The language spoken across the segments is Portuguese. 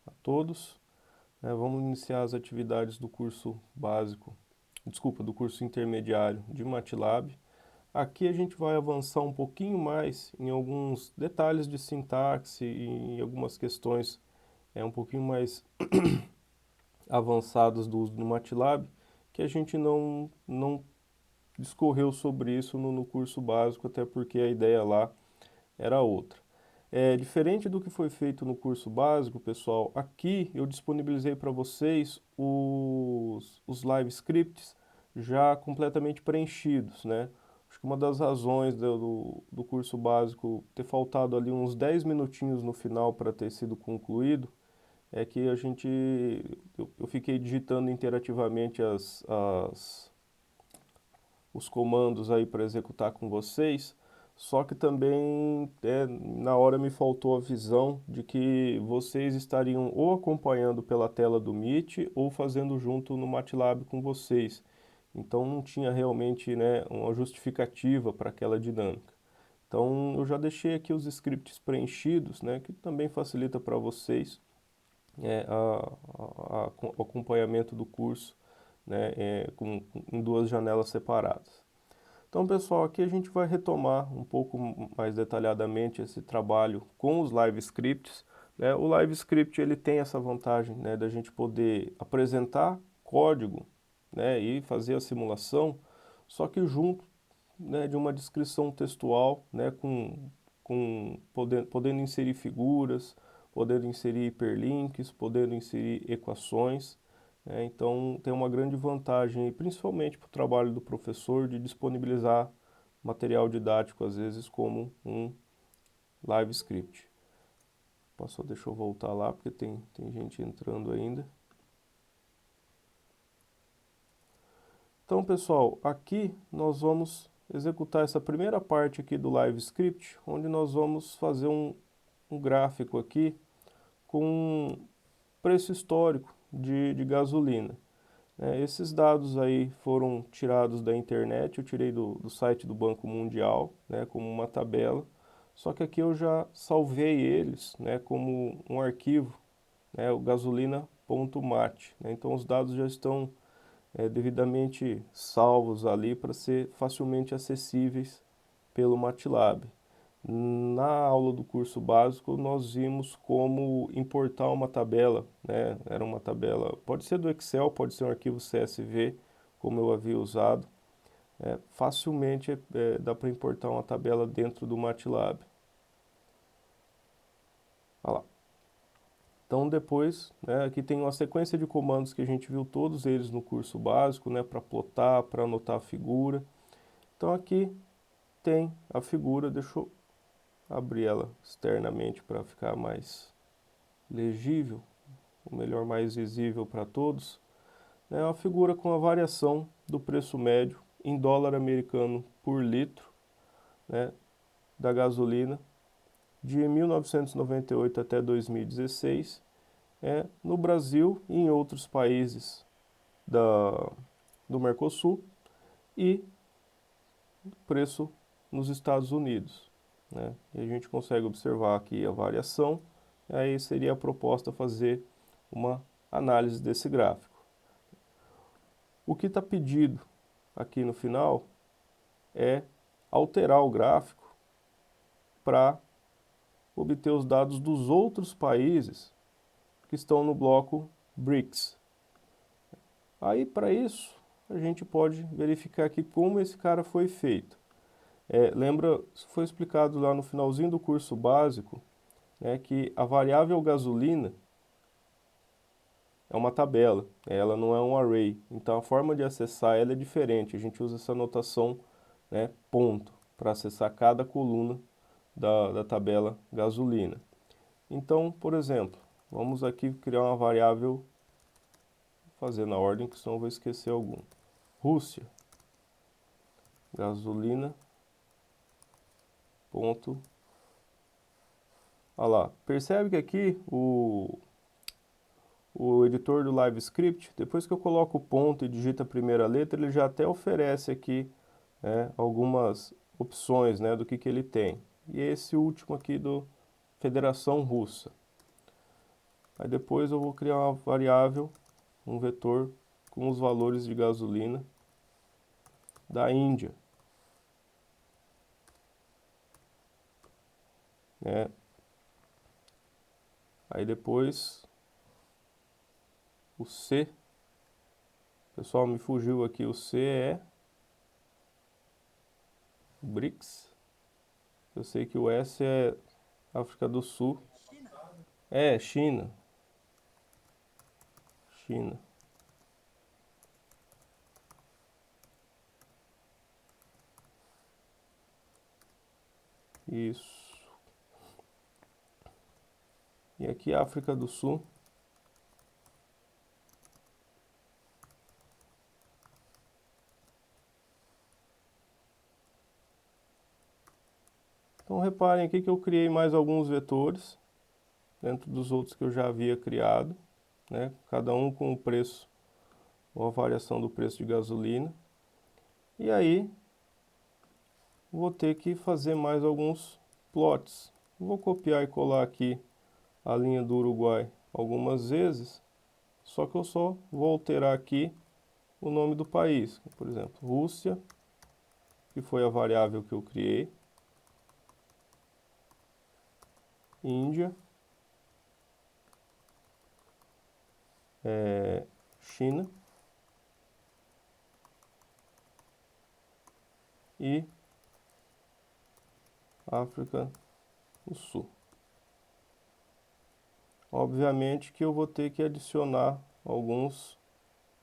a todos. Vamos iniciar as atividades do curso básico, desculpa, do curso intermediário de MATLAB. Aqui a gente vai avançar um pouquinho mais em alguns detalhes de sintaxe e em algumas questões um pouquinho mais avançadas do uso do MATLAB, que a gente não discorreu sobre isso no curso básico, até porque a ideia lá era outra. Diferente do que foi feito no curso básico, pessoal, aqui eu disponibilizei para vocês os live scripts já completamente preenchidos, né? Acho que uma das razões do curso básico ter faltado ali uns 10 minutinhos no final para ter sido concluído é que eu fiquei digitando interativamente os comandos aí para executar com vocês, só que também na hora me faltou a visão de que vocês estariam ou acompanhando pela tela do Meet ou fazendo junto no MATLAB com vocês. Então não tinha realmente, né, uma justificativa para aquela dinâmica. Então eu já deixei aqui os scripts preenchidos, né, que também facilita para vocês o acompanhamento do curso, né, em duas janelas separadas. Então, pessoal, aqui a gente vai retomar um pouco mais detalhadamente esse trabalho com os live scripts, né? O live script ele tem essa vantagem, né, da gente poder apresentar código, né, e fazer a simulação, só que junto, né, de uma descrição textual, né, podendo inserir figuras, podendo inserir hiperlinks, podendo inserir equações, né. Então tem uma grande vantagem, principalmente para o trabalho do professor, de disponibilizar material didático, às vezes, como um live script. Deixa eu voltar lá, porque tem gente entrando ainda. Então, pessoal, aqui nós vamos executar essa primeira parte aqui do live script, onde nós vamos fazer um gráfico aqui com preço histórico de gasolina. Esses dados aí foram tirados da internet, eu tirei do site do Banco Mundial, né, como uma tabela, só que aqui eu já salvei eles, né, como um arquivo, né, o gasolina.mat, né, então os dados já estão devidamente salvos ali para ser facilmente acessíveis pelo MATLAB. Na aula do curso básico, nós vimos como importar uma tabela, né? Era uma tabela, pode ser do Excel, pode ser um arquivo CSV, como eu havia usado. Facilmente dá para importar uma tabela dentro do MATLAB. Olha lá. Então depois, né, aqui tem uma sequência de comandos que a gente viu todos eles no curso básico, né, para plotar, para anotar a figura. Então aqui tem a figura, deixa eu abrir ela externamente para ficar mais legível, ou melhor, mais visível para todos. É uma figura com a variação do preço médio em dólar americano por litro, né, da gasolina de 1998 até 2016, no Brasil e em outros países do Mercosul, e preço nos Estados Unidos, né? E a gente consegue observar aqui a variação, aí seria a proposta fazer uma análise desse gráfico. O que está pedido aqui no final é alterar o gráfico para obter os dados dos outros países que estão no bloco BRICS. Aí, para isso, a gente pode verificar aqui como esse cara foi feito. Lembra, foi explicado lá no finalzinho do curso básico, né, que a variável gasolina é uma tabela, ela não é um array. Então a forma de acessar ela é diferente. A gente usa essa notação, né, ponto, para acessar cada coluna da tabela gasolina. Então, por exemplo, vamos aqui criar uma variável, fazer na ordem, que senão eu vou esquecer algum. Rússia, gasolina, ponto. Olha lá, percebe que aqui o editor do LiveScript, depois que eu coloco o ponto e digito a primeira letra, ele já até oferece aqui, né, algumas opções, né, do que ele tem. E esse último aqui do Federação Russa. Aí depois eu vou criar uma variável, um vetor com os valores de gasolina da Índia, né? Aí depois o C, pessoal, me fugiu aqui, o C é BRICS. Eu sei que o S é África do Sul. É, China. China. Isso. E aqui África do Sul. Então reparem aqui que eu criei mais alguns vetores dentro dos outros que eu já havia criado, né? Cada um com o preço ou a variação do preço de gasolina. E aí vou ter que fazer mais alguns plots. Vou copiar e colar aqui a linha do Uruguai algumas vezes, só que eu só vou alterar aqui o nome do país. Por exemplo, Rússia, que foi a variável que eu criei. Índia, China e África do Sul. Obviamente que eu vou ter que adicionar alguns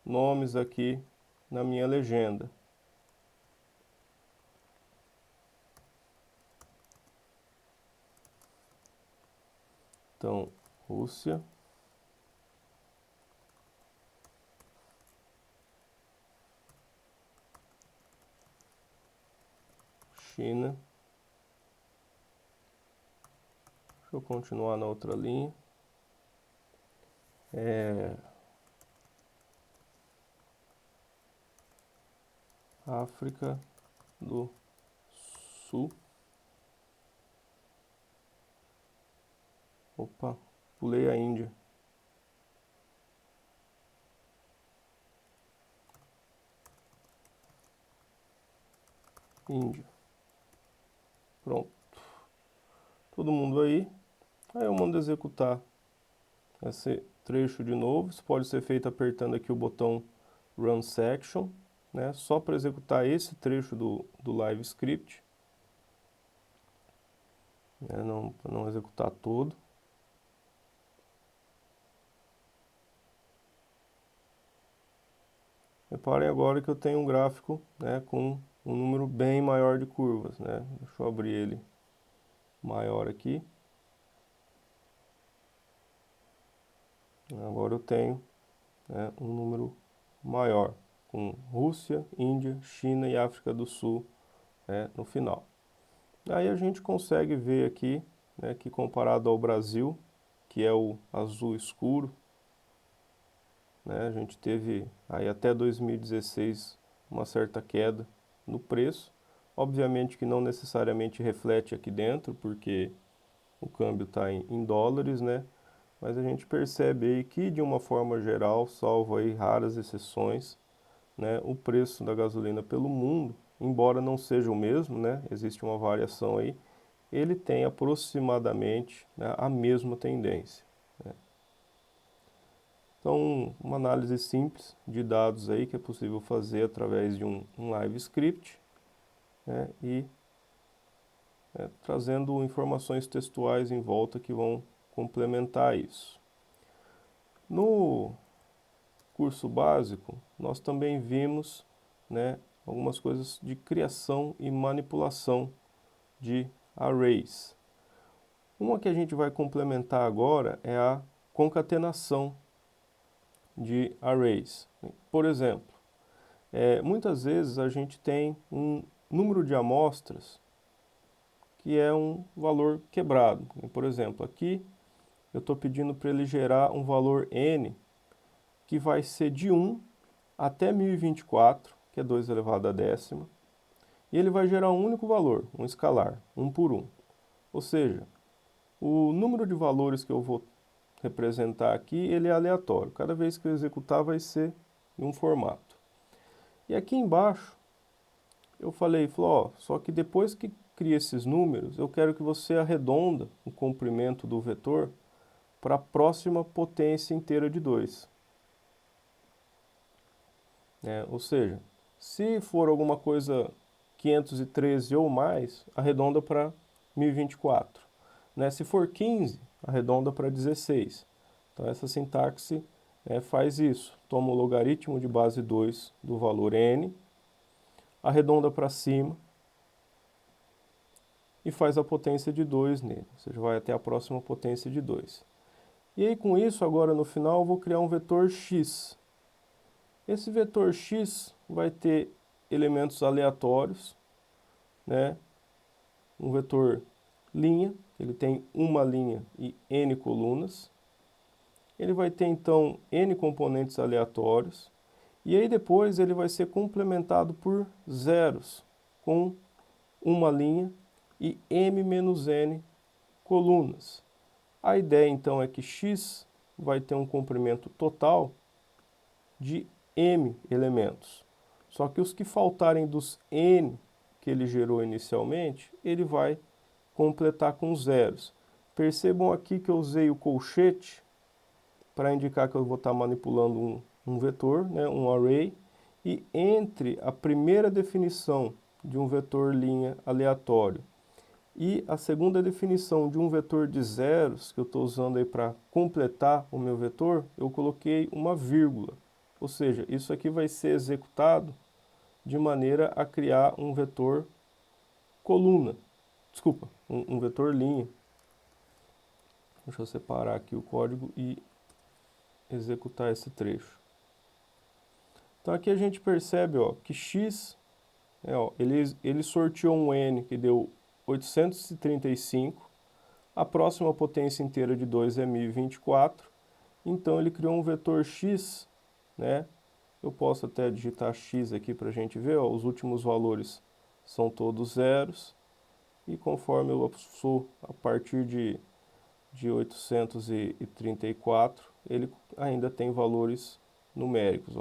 nomes aqui na minha legenda. Então, Rússia, China. Deixa eu continuar na outra linha. África do Sul. Opa, pulei a Índia. Índia. Pronto. Todo mundo aí. Aí eu mando executar esse trecho de novo. Isso pode ser feito apertando aqui o botão Run Section, né? Só para executar esse trecho do Live Script, né? Para não executar todo. Reparem agora que eu tenho um gráfico, né, com um número bem maior de curvas, né? Deixa eu abrir ele maior aqui. Agora eu tenho, né, um número maior, com Rússia, Índia, China e África do Sul, né, no final. Aí a gente consegue ver aqui, né, que comparado ao Brasil, que é o azul escuro, né, a gente teve aí até 2016 uma certa queda no preço. Obviamente que não necessariamente reflete aqui dentro, porque o câmbio está em dólares, né? Mas a gente percebe aí que, de uma forma geral, salvo aí raras exceções, né, o preço da gasolina pelo mundo, embora não seja o mesmo, né, existe uma variação aí, ele tem aproximadamente, né, a mesma tendência, né. Então, uma análise simples de dados aí que é possível fazer através de um live script, né, e trazendo informações textuais em volta que vão complementar isso. No curso básico, nós também vimos, né, algumas coisas de criação e manipulação de arrays. Uma que a gente vai complementar agora é a concatenação de arrays. Por exemplo, muitas vezes a gente tem um número de amostras que é um valor quebrado. Por exemplo, aqui eu estou pedindo para ele gerar um valor n que vai ser de 1 até 1024, que é 2 elevado à décima, e ele vai gerar um único valor, um escalar, 1 por 1. Ou seja, o número de valores que eu vou representar aqui, ele é aleatório. Cada vez que eu executar vai ser em um formato. E aqui embaixo, eu falei, ó, só que depois que cria esses números, eu quero que você arredonda o comprimento do vetor para a próxima potência inteira de 2. Ou seja, se for alguma coisa 513 ou mais, arredonda para 1024. Se for 15, arredonda para 16. Então essa sintaxe faz isso. Toma o logaritmo de base 2 do valor n, arredonda para cima e faz a potência de 2 nele. Ou seja, vai até a próxima potência de 2. E aí com isso, agora no final, eu vou criar um vetor x. Esse vetor x vai ter elementos aleatórios, um vetor linha, ele tem uma linha e n colunas. Ele vai ter então n componentes aleatórios, e aí depois ele vai ser complementado por zeros, com uma linha e m menos n colunas. A ideia então é que x vai ter um comprimento total de m elementos. Só que os que faltarem dos n que ele gerou inicialmente, ele vai completar com zeros. Percebam aqui que eu usei o colchete para indicar que eu vou estar manipulando um vetor, um array, e entre a primeira definição de um vetor linha aleatório e a segunda definição de um vetor de zeros, que eu estou usando aí para completar o meu vetor, eu coloquei uma vírgula. Ou seja, isso aqui vai ser executado de maneira a criar um vetor coluna. Desculpa, um vetor linha. Deixa eu separar aqui o código e executar esse trecho. Então aqui a gente percebe que x, ele sorteou um n que deu 835, a próxima potência inteira de 2 é 1024, então ele criou um vetor x, eu posso até digitar x aqui para a gente ver, os últimos valores são todos zeros, e conforme eu sou a partir de 834, ele ainda tem valores numéricos.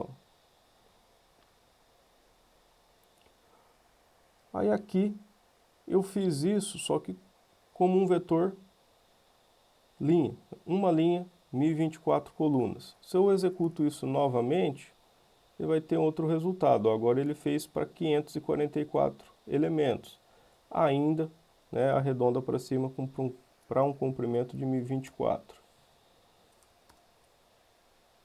Aí aqui eu fiz isso, só que como um vetor linha, uma linha, 1024 colunas. Se eu executo isso novamente, ele vai ter outro resultado. Agora ele fez para 544 elementos. Ainda arredonda para cima para um comprimento de 1024.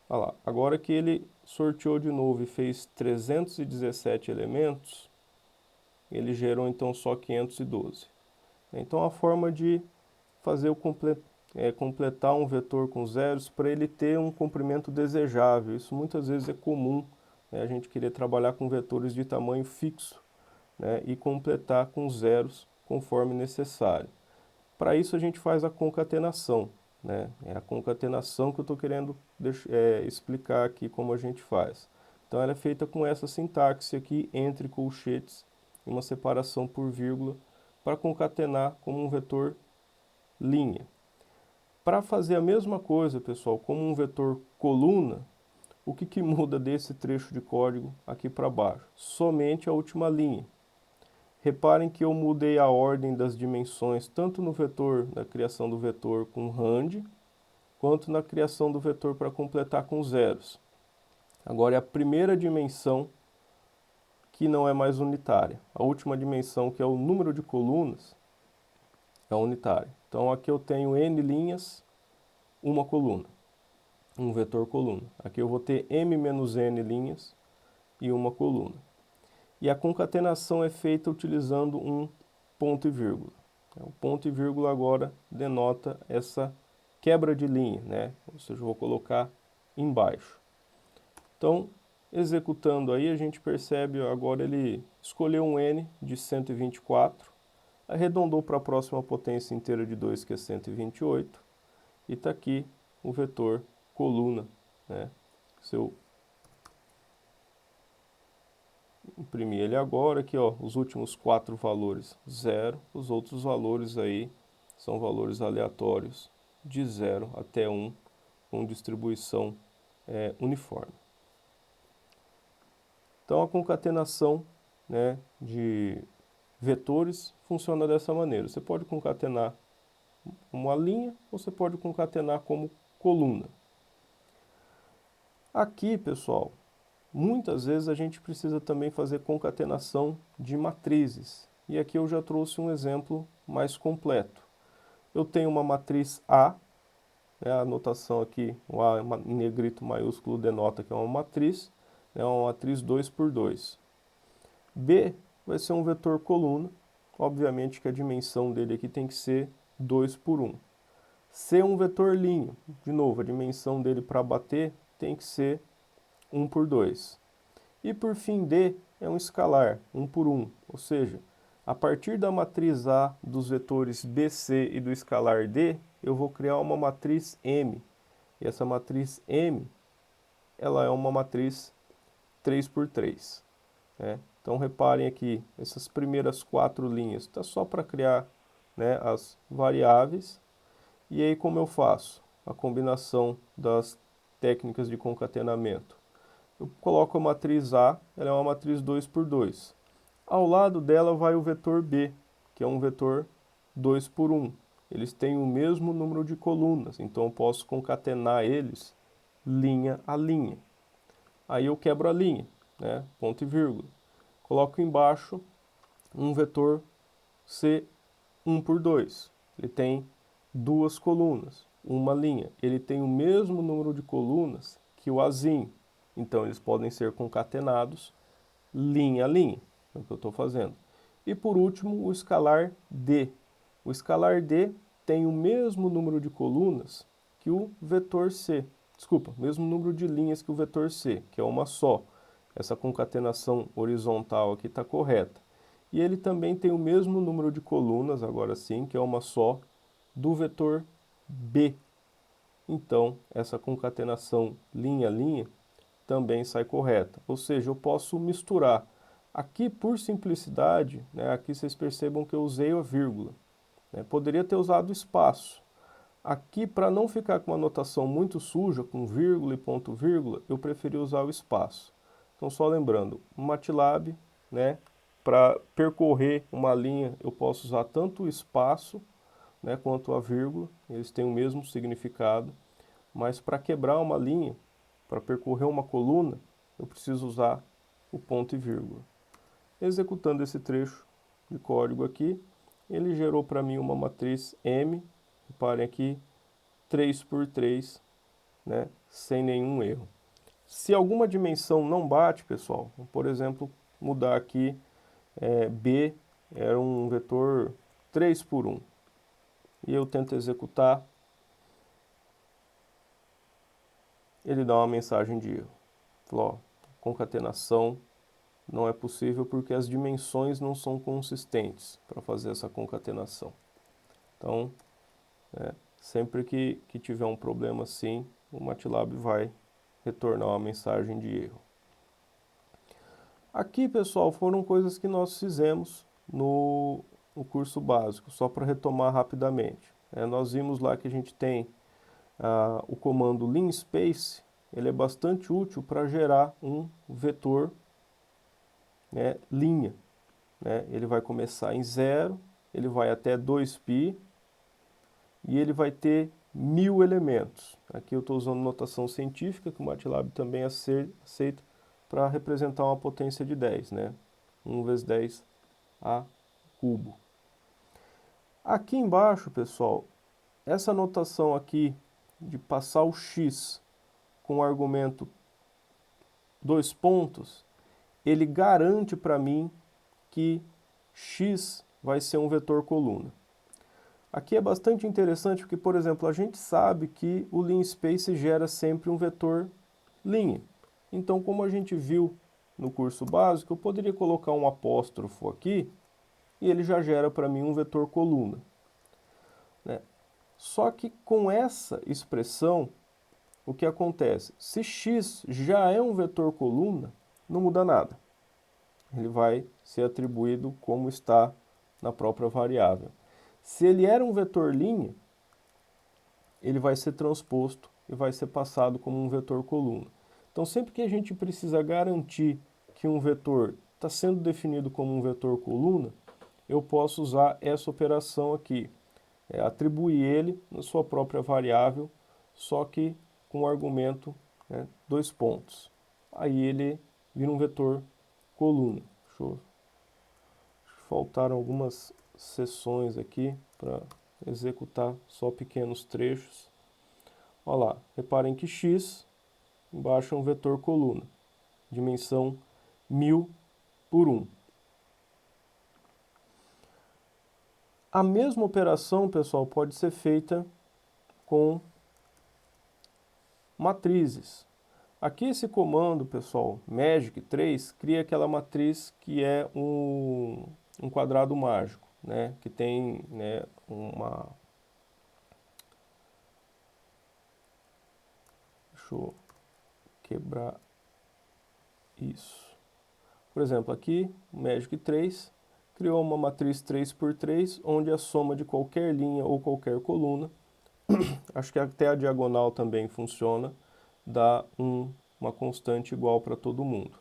Olha lá, agora que ele sorteou de novo e fez 317 elementos, ele gerou então só 512. Então a forma de fazer completar um vetor com zeros para ele ter um comprimento desejável. Isso muitas vezes é comum, a gente querer trabalhar com vetores de tamanho fixo, e completar com zeros conforme necessário. Para isso a gente faz a concatenação. É a concatenação que eu estou querendo explicar aqui como a gente faz. Então ela é feita com essa sintaxe aqui, entre colchetes, uma separação por vírgula, para concatenar como um vetor linha. Para fazer a mesma coisa, pessoal, como um vetor coluna, o que muda desse trecho de código aqui para baixo? Somente a última linha. Reparem que eu mudei a ordem das dimensões, tanto no vetor, na criação do vetor com rand, quanto na criação do vetor para completar com zeros. Agora é a primeira dimensão que não é mais unitária. A última dimensão, que é o número de colunas, é unitária. Então aqui eu tenho n linhas, uma coluna, um vetor coluna. Aqui eu vou ter m menos n linhas e uma coluna. E a concatenação é feita utilizando um ponto e vírgula. O ponto e vírgula agora denota essa quebra de linha, ou seja, eu vou colocar embaixo. Então, executando aí, a gente percebe, agora ele escolheu um n de 124, arredondou para a próxima potência inteira de 2, que é 128, e está aqui o vetor coluna. Se eu imprimir ele agora, aqui os últimos 4 valores 0, os outros valores aí são valores aleatórios de 0 até 1, com distribuição uniforme. Então a concatenação, né, de vetores funciona dessa maneira. Você pode concatenar uma linha ou você pode concatenar como coluna. Aqui, pessoal, muitas vezes a gente precisa também fazer concatenação de matrizes. E aqui eu já trouxe um exemplo mais completo. Eu tenho uma matriz A, né, a notação aqui, o A em negrito maiúsculo denota que é uma matriz 2 por 2. B vai ser um vetor coluna, obviamente que a dimensão dele aqui tem que ser 2 por 1. C é um vetor linha, de novo, a dimensão dele para bater tem que ser 1 por 2. E por fim, D é um escalar, 1 por 1, ou seja, a partir da matriz A dos vetores BC e do escalar D, eu vou criar uma matriz M. E essa matriz M, ela é uma matriz 3 por 3. Né? Então reparem aqui, essas primeiras 4 linhas, está só para criar, né, as variáveis. E aí como eu faço a combinação das técnicas de concatenamento? Eu coloco a matriz A, ela é uma matriz 2 por 2. Ao lado dela vai o vetor B, que é um vetor 2 por 1. Eles têm o mesmo número de colunas, então eu posso concatenar eles linha a linha. Aí eu quebro a linha, né, ponto e vírgula. Coloco embaixo um vetor C 1 por 2. Ele tem 2 colunas, uma linha. Ele tem o mesmo número de colunas que o Azinho. Então eles podem ser concatenados linha a linha. É o que eu estou fazendo. E por último, o escalar D. O escalar D tem o mesmo número de colunas que o vetor C. Desculpa, mesmo número de linhas que o vetor C, que é uma só. Essa concatenação horizontal aqui está correta. E ele também tem o mesmo número de colunas, agora sim, que é uma só, do vetor B. Então, essa concatenação linha a linha também sai correta. Ou seja, eu posso misturar. Aqui, por simplicidade, né, aqui vocês percebam que eu usei a vírgula. Né, poderia ter usado espaço. Aqui, para não ficar com uma notação muito suja, com vírgula e ponto vírgula, eu preferi usar o espaço. Então, só lembrando, o MATLAB, né, para percorrer uma linha, eu posso usar tanto o espaço, né, quanto a vírgula, eles têm o mesmo significado, mas para quebrar uma linha, para percorrer uma coluna, eu preciso usar o ponto e vírgula. Executando esse trecho de código aqui, ele gerou para mim uma matriz M, reparem aqui, 3 por 3, né, sem nenhum erro. Se alguma dimensão não bate, pessoal, por exemplo, mudar aqui, B era um vetor 3 por 1, e eu tento executar, ele dá uma mensagem de erro. Falou, ó, concatenação não é possível porque as dimensões não são consistentes para fazer essa concatenação. Então, sempre que tiver um problema assim, o MATLAB vai retornar uma mensagem de erro. Aqui, pessoal, foram coisas que nós fizemos no curso básico, só para retomar rapidamente. Nós vimos lá que a gente tem o comando linspace, ele é bastante útil para gerar um vetor, né, linha. Né? Ele vai começar em 0, ele vai até 2π e ele vai ter 1000 elementos. Aqui eu estou usando notação científica, que o MATLAB também aceita, para representar uma potência de 10, né? 1 vezes 10 a cubo. Aqui embaixo, pessoal, essa notação aqui de passar o x com o argumento 2 pontos, ele garante para mim que x vai ser um vetor coluna. Aqui é bastante interessante porque, por exemplo, a gente sabe que o linspace gera sempre um vetor linha. Então, como a gente viu no curso básico, eu poderia colocar um apóstrofo aqui e ele já gera para mim um vetor coluna. Né? Só que com essa expressão, o que acontece? Se x já é um vetor coluna, não muda nada. Ele vai ser atribuído como está na própria variável. Se ele era um vetor linha, ele vai ser transposto e vai ser passado como um vetor coluna. Então, sempre que a gente precisa garantir que um vetor está sendo definido como um vetor coluna, eu posso usar essa operação aqui, atribuir ele na sua própria variável, só que com o argumento, né, 2 pontos. Aí ele vira um vetor coluna. Faltaram algumas seções aqui para executar só pequenos trechos. Olha lá, reparem que x embaixo é um vetor coluna, dimensão 1000 por 1. A mesma operação, pessoal, pode ser feita com matrizes. Aqui esse comando, pessoal, magic3, cria aquela matriz que é um quadrado mágico, né, que tem, né, Deixa eu quebrar isso. Por exemplo, aqui, magic3 criou uma matriz 3×3, onde a soma de qualquer linha ou qualquer coluna, acho que até a diagonal também funciona, dá uma constante igual para todo mundo.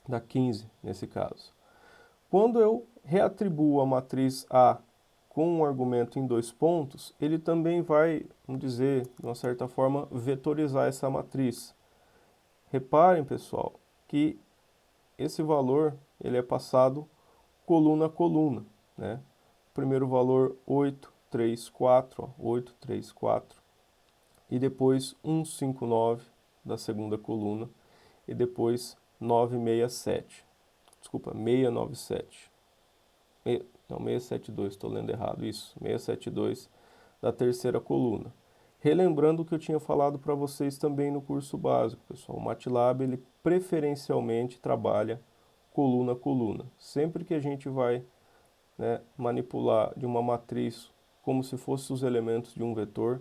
Dá 15 nesse caso. Quando eu reatribuo a matriz A com um argumento em 2 pontos, ele também vai, vamos dizer, de uma certa forma, vetorizar essa matriz. Reparem, pessoal, que esse valor ele é passado coluna a coluna, né? Primeiro valor 8, 3, 4, 8, 3, 4, e depois 1, 5, 9 da segunda coluna, e depois 9, 6, 7. Desculpa, 697. Não, 672, estou lendo errado, isso, 672 da terceira coluna. Relembrando o que eu tinha falado para vocês também no curso básico, pessoal, o MATLAB ele preferencialmente trabalha coluna a coluna. Sempre que a gente vai, né, manipular de uma matriz como se fossem os elementos de um vetor,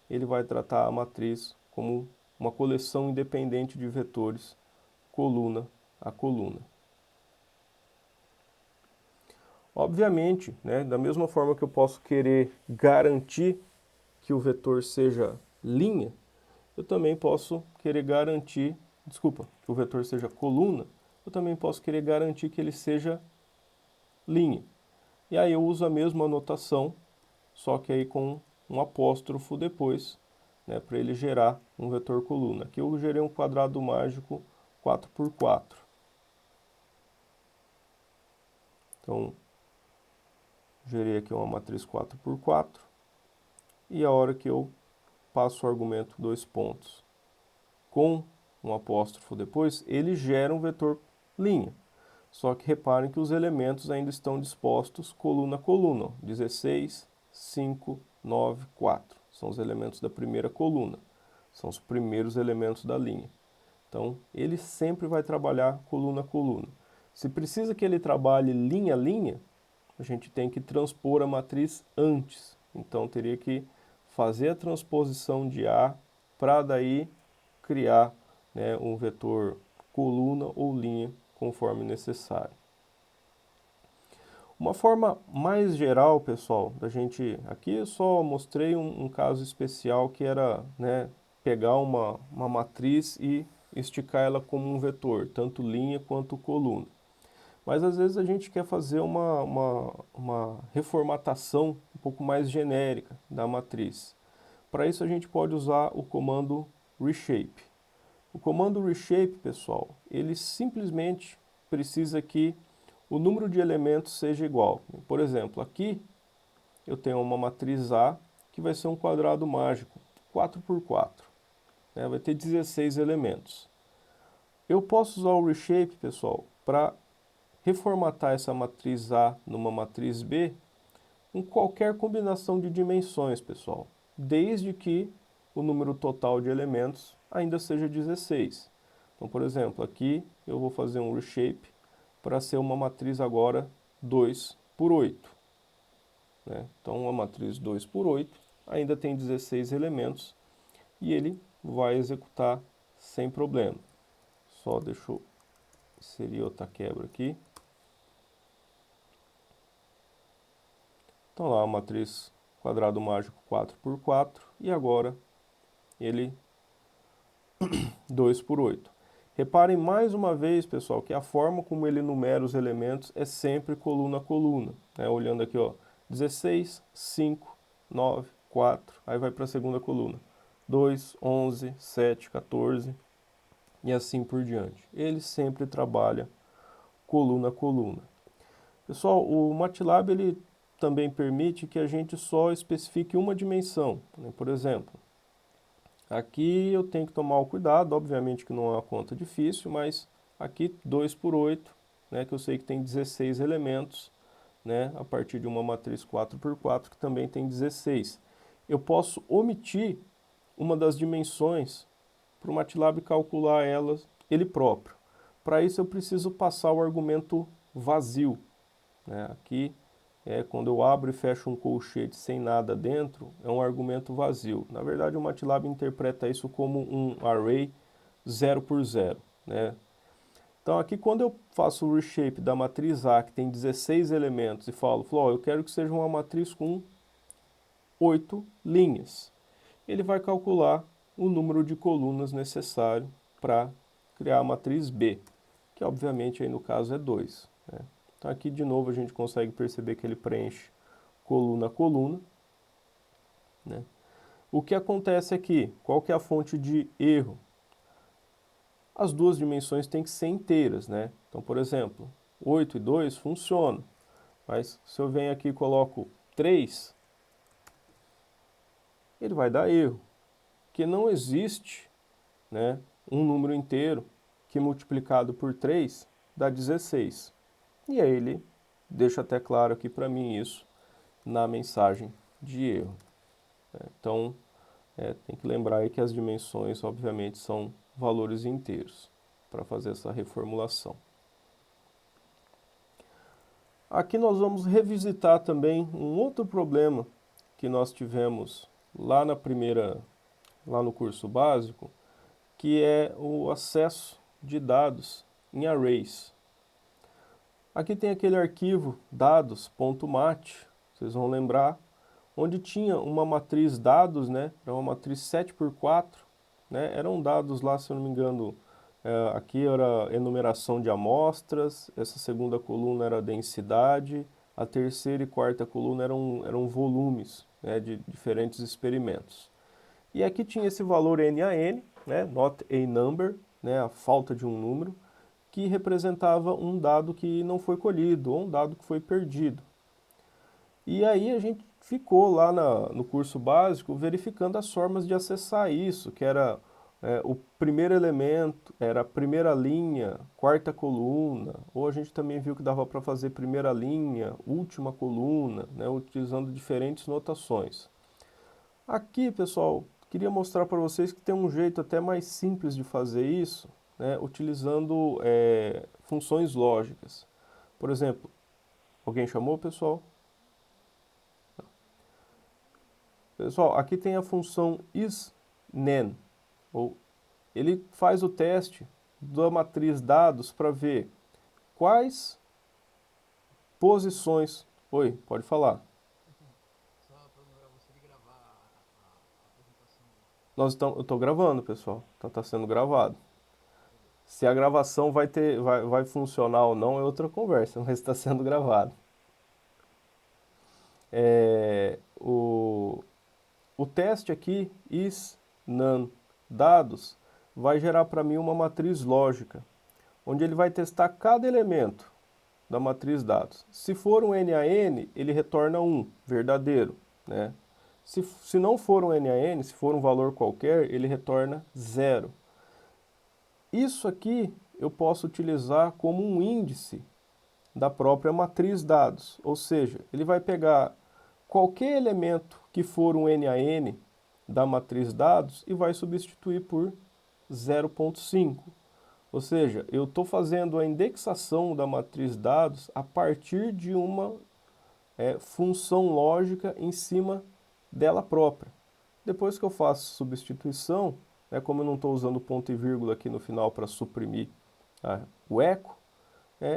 ele vai tratar a matriz como uma coleção independente de vetores, coluna a coluna. Obviamente, né, da mesma forma que eu posso querer garantir que o vetor seja linha, eu também posso querer garantir, que o vetor seja coluna, eu também posso querer garantir que ele seja linha. E aí eu uso a mesma notação, só que aí com um apóstrofo depois, né, para ele gerar um vetor coluna. Aqui eu gerei um quadrado mágico 4×4. Então, gerei aqui uma matriz 4×4, e a hora que eu passo o argumento 2 pontos com um apóstrofo depois, ele gera um vetor linha. Só que reparem que os elementos ainda estão dispostos coluna a coluna. 16, 5, 9, 4. São os elementos da primeira coluna. São os primeiros elementos da linha. Então, ele sempre vai trabalhar coluna a coluna. Se precisa que ele trabalhe linha a linha, a gente tem que transpor a matriz antes. Então, teria que fazer a transposição de A para daí criar, né, um vetor coluna ou linha conforme necessário. Uma forma mais geral, pessoal, da gente... Aqui eu só mostrei um caso especial que era, né, pegar uma matriz e esticar ela como um vetor, tanto linha quanto coluna. Mas às vezes a gente quer fazer uma reformatação um pouco mais genérica da matriz. Para isso a gente pode usar o comando reshape. O comando reshape, pessoal, ele simplesmente precisa que o número de elementos seja igual. Por exemplo, aqui eu tenho uma matriz A que vai ser um quadrado mágico, 4×4. Né? Vai ter 16 elementos. Eu posso usar o reshape, pessoal, para reformatar essa matriz A numa matriz B com qualquer combinação de dimensões, pessoal, desde que o número total de elementos ainda seja 16. Então, por exemplo, aqui eu vou fazer um reshape para ser uma matriz agora 2×8. Né? Então, uma matriz 2×8 ainda tem 16 elementos e ele vai executar sem problema. Só deixa eu inserir outra quebra aqui. Então lá, a matriz quadrado mágico 4×4, e agora ele 2 por 8. Reparem mais uma vez, pessoal, que a forma como ele numera os elementos é sempre coluna a coluna. Né? Olhando aqui, ó, 16, 5, 9, 4, aí vai para a segunda coluna. 2, 11, 7, 14 e assim por diante. Ele sempre trabalha coluna a coluna. Pessoal, o MATLAB ele também permite que a gente só especifique uma dimensão. Né? Por exemplo, aqui eu tenho que tomar o cuidado, obviamente que não é uma conta difícil, mas aqui 2 por 8, né, que eu sei que tem 16 elementos, né, a partir de uma matriz 4 por 4 que também tem 16. Eu posso omitir uma das dimensões para o MATLAB calcular elas ele próprio. Para isso eu preciso passar o argumento vazio. Né? Aqui, quando eu abro e fecho um colchete sem nada dentro, é um argumento vazio. Na verdade, o MATLAB interpreta isso como um array 0 por 0. Né? Então aqui quando eu faço o reshape da matriz A, que tem 16 elementos, e falo, eu quero que seja uma matriz com 8 linhas. Ele vai calcular o número de colunas necessário para criar a matriz B, que obviamente aí no caso é 2. Né? Então aqui de novo a gente consegue perceber que ele preenche coluna a coluna. Né? O que acontece aqui? Qual que é a fonte de erro? As duas dimensões têm que ser inteiras. Né? Então, por exemplo, 8 e 2 funciona, mas se eu venho aqui e coloco 3, ele vai dar erro, porque não existe, né, um número inteiro que multiplicado por 3 dá 16. E aí ele deixa até claro aqui para mim isso na mensagem de erro. Então, tem que lembrar aí que as dimensões, obviamente, são valores inteiros para fazer essa reformulação. Aqui nós vamos revisitar também um outro problema que nós tivemos lá lá no curso básico, que é o acesso de dados em arrays. Aqui tem aquele arquivo dados.mat, vocês vão lembrar, onde tinha uma matriz dados, né, era uma matriz 7 por 4, né, eram dados lá, se eu não me engano, aqui era enumeração de amostras, essa segunda coluna era densidade, a terceira e quarta coluna eram volumes, né, de diferentes experimentos. E aqui tinha esse valor NaN, né, not a number, né, a falta de um número, que representava um dado que não foi colhido, ou um dado que foi perdido. E aí a gente ficou lá no curso básico verificando as formas de acessar isso, que era o primeiro elemento, era a primeira linha, quarta coluna, ou a gente também viu que dava para fazer primeira linha, última coluna, né, utilizando diferentes notações. Aqui, pessoal, queria mostrar para vocês que tem um jeito até mais simples de fazer isso, né, utilizando funções lógicas. Por exemplo, alguém chamou, pessoal? Pessoal, aqui tem a função isNaN, ou ele faz o teste da matriz dados para ver quais posições... Oi, pode falar. Só para você de gravar a apresentação. Eu estou gravando, pessoal. Tá sendo gravado. Beleza. Se a gravação vai funcionar ou não é outra conversa, mas está sendo gravado. O teste aqui, isNaN dados, vai gerar para mim uma matriz lógica, onde ele vai testar cada elemento da matriz dados. Se for um NaN, ele retorna 1, verdadeiro. Né? Se não for um NaN, se for um valor qualquer, ele retorna 0. Isso aqui eu posso utilizar como um índice da própria matriz dados, ou seja, ele vai pegar qualquer elemento que for um NaN da matriz dados e vai substituir por 0.5. Ou seja, eu estou fazendo a indexação da matriz dados a partir de uma função lógica em cima dela própria. Depois que eu faço substituição, como eu não estou usando ponto e vírgula aqui no final para suprimir o eco,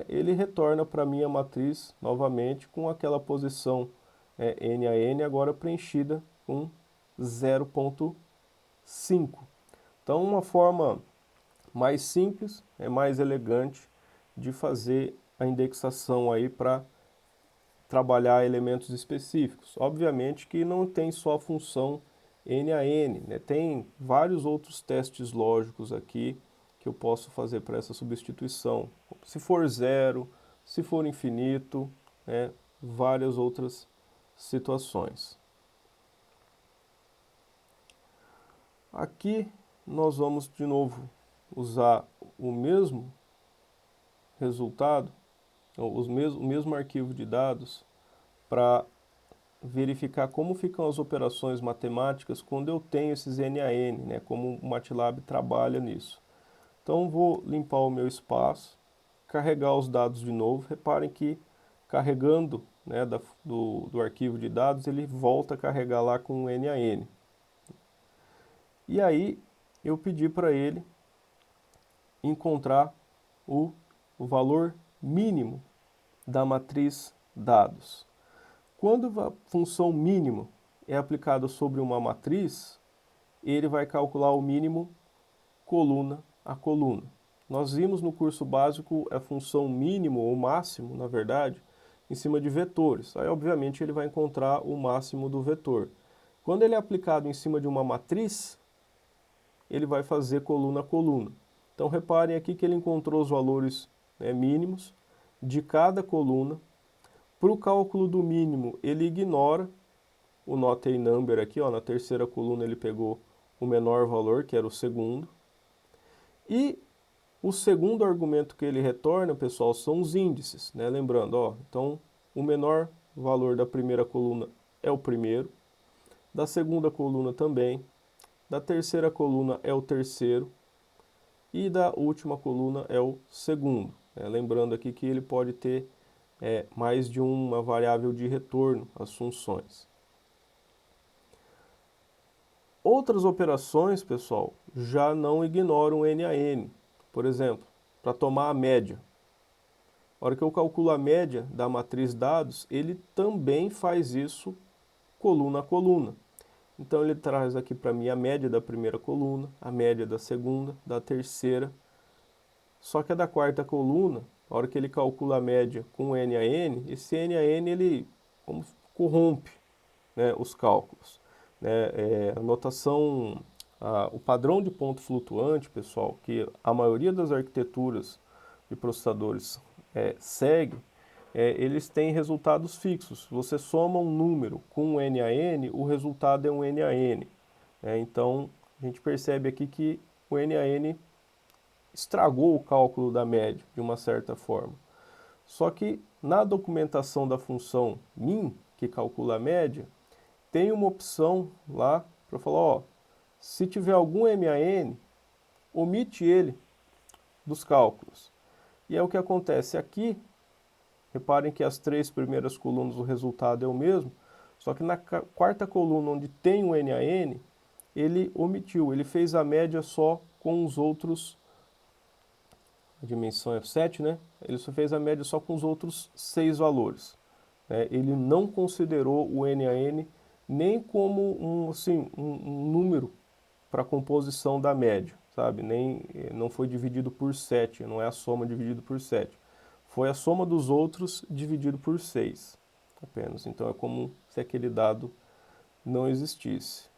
ele retorna para a minha matriz novamente com aquela posição NaN agora preenchida com 0.5. 5. Então, uma forma mais simples, mais elegante de fazer a indexação aí para trabalhar elementos específicos. Obviamente que não tem só a função N a N, né? Tem vários outros testes lógicos aqui que eu posso fazer para essa substituição. Se for zero, se for infinito, né? Várias outras situações. Aqui nós vamos de novo usar o mesmo resultado, o mesmo arquivo de dados para verificar como ficam as operações matemáticas quando eu tenho esses NaN, né, como o MATLAB trabalha nisso. Então vou limpar o meu espaço, carregar os dados de novo. Reparem que carregando, né, do arquivo de dados, ele volta a carregar lá com o NaN. E aí eu pedi para ele encontrar o valor mínimo da matriz dados. Quando a função mínimo é aplicada sobre uma matriz, ele vai calcular o mínimo coluna a coluna. Nós vimos no curso básico a função mínimo ou máximo, na verdade, em cima de vetores. Aí, obviamente, ele vai encontrar o máximo do vetor. Quando ele é aplicado em cima de uma matriz, ele vai fazer coluna a coluna. Então, reparem aqui que ele encontrou os valores, né, mínimos de cada coluna. Para o cálculo do mínimo, ele ignora o not a number aqui, ó, na terceira coluna ele pegou o menor valor, que era o segundo. E o segundo argumento que ele retorna, pessoal, são os índices, né? Lembrando, ó, então o menor valor da primeira coluna é o primeiro, da segunda coluna também, da terceira coluna é o terceiro e da última coluna é o segundo. Né? Lembrando aqui que ele pode ter mais de uma variável de retorno às funções. Outras operações, pessoal, já não ignoram o NaN. Por exemplo, para tomar a média. A hora que eu calculo a média da matriz dados, ele também faz isso coluna a coluna. Então ele traz aqui para mim a média da primeira coluna, a média da segunda, da terceira. Só que a da quarta coluna, a hora que ele calcula a média com o NaN, esse NaN ele corrompe, né, os cálculos. Né? A notação, o padrão de ponto flutuante, pessoal, que a maioria das arquiteturas de processadores segue, eles têm resultados fixos. Você soma um número com um NaN, o resultado é um NaN. Então, a gente percebe aqui que o NaN estragou o cálculo da média, de uma certa forma. Só que na documentação da função min, que calcula a média, tem uma opção lá para falar, ó, se tiver algum MAN, omite ele dos cálculos. E é o que acontece aqui. Reparem que as três primeiras colunas o resultado é o mesmo, só que na quarta coluna onde tem o NaN, ele omitiu, ele fez a média só com os outros, a dimensão é 7, né? Ele só fez a média só com os outros 6 valores. Ele não considerou o NaN nem como um número para a composição da média, sabe? Não foi dividido por 7, não é a soma dividido por 7. Foi a soma dos outros dividido por 6 apenas. Então é como se aquele dado não existisse.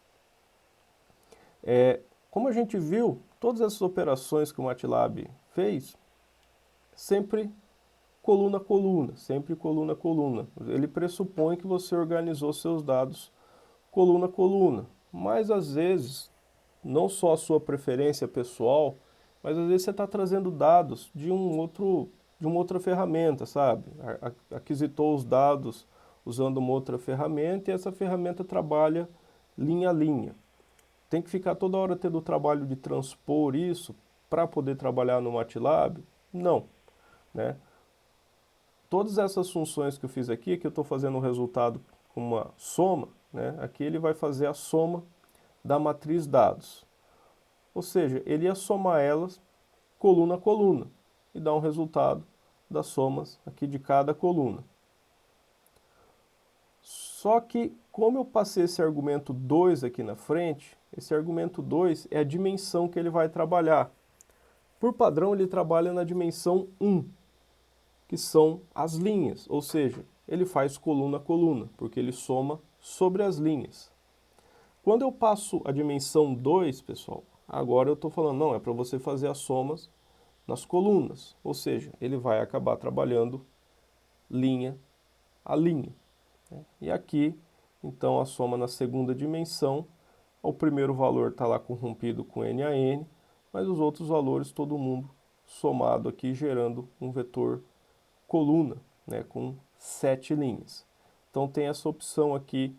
Como a gente viu, todas essas operações que o MATLAB fez, sempre coluna a coluna, sempre coluna a coluna. Ele pressupõe que você organizou seus dados coluna a coluna, mas às vezes, não só a sua preferência pessoal, mas às vezes você está trazendo dados de uma outra ferramenta, sabe? Aquisitou os dados usando uma outra ferramenta e essa ferramenta trabalha linha a linha. Tem que ficar toda hora tendo o trabalho de transpor isso para poder trabalhar no MATLAB? Não, né? Todas essas funções que eu fiz aqui, que eu estou fazendo o resultado com uma soma, né? Aqui ele vai fazer a soma da matriz dados. Ou seja, ele ia somar elas coluna a coluna e dar um resultado das somas aqui de cada coluna. Só que como eu passei esse argumento 2 aqui na frente, esse argumento 2 é a dimensão que ele vai trabalhar. Por padrão, ele trabalha na dimensão 1, que são as linhas, ou seja, ele faz coluna a coluna, porque ele soma sobre as linhas. Quando eu passo a dimensão 2, pessoal, agora eu estou falando, não, é para você fazer as somas nas colunas, ou seja, ele vai acabar trabalhando linha a linha. E aqui, então, a soma na segunda dimensão, o primeiro valor está lá corrompido com n a n, mas os outros valores, todo mundo somado aqui, gerando um vetor coluna, né, com 7 linhas. Então tem essa opção aqui,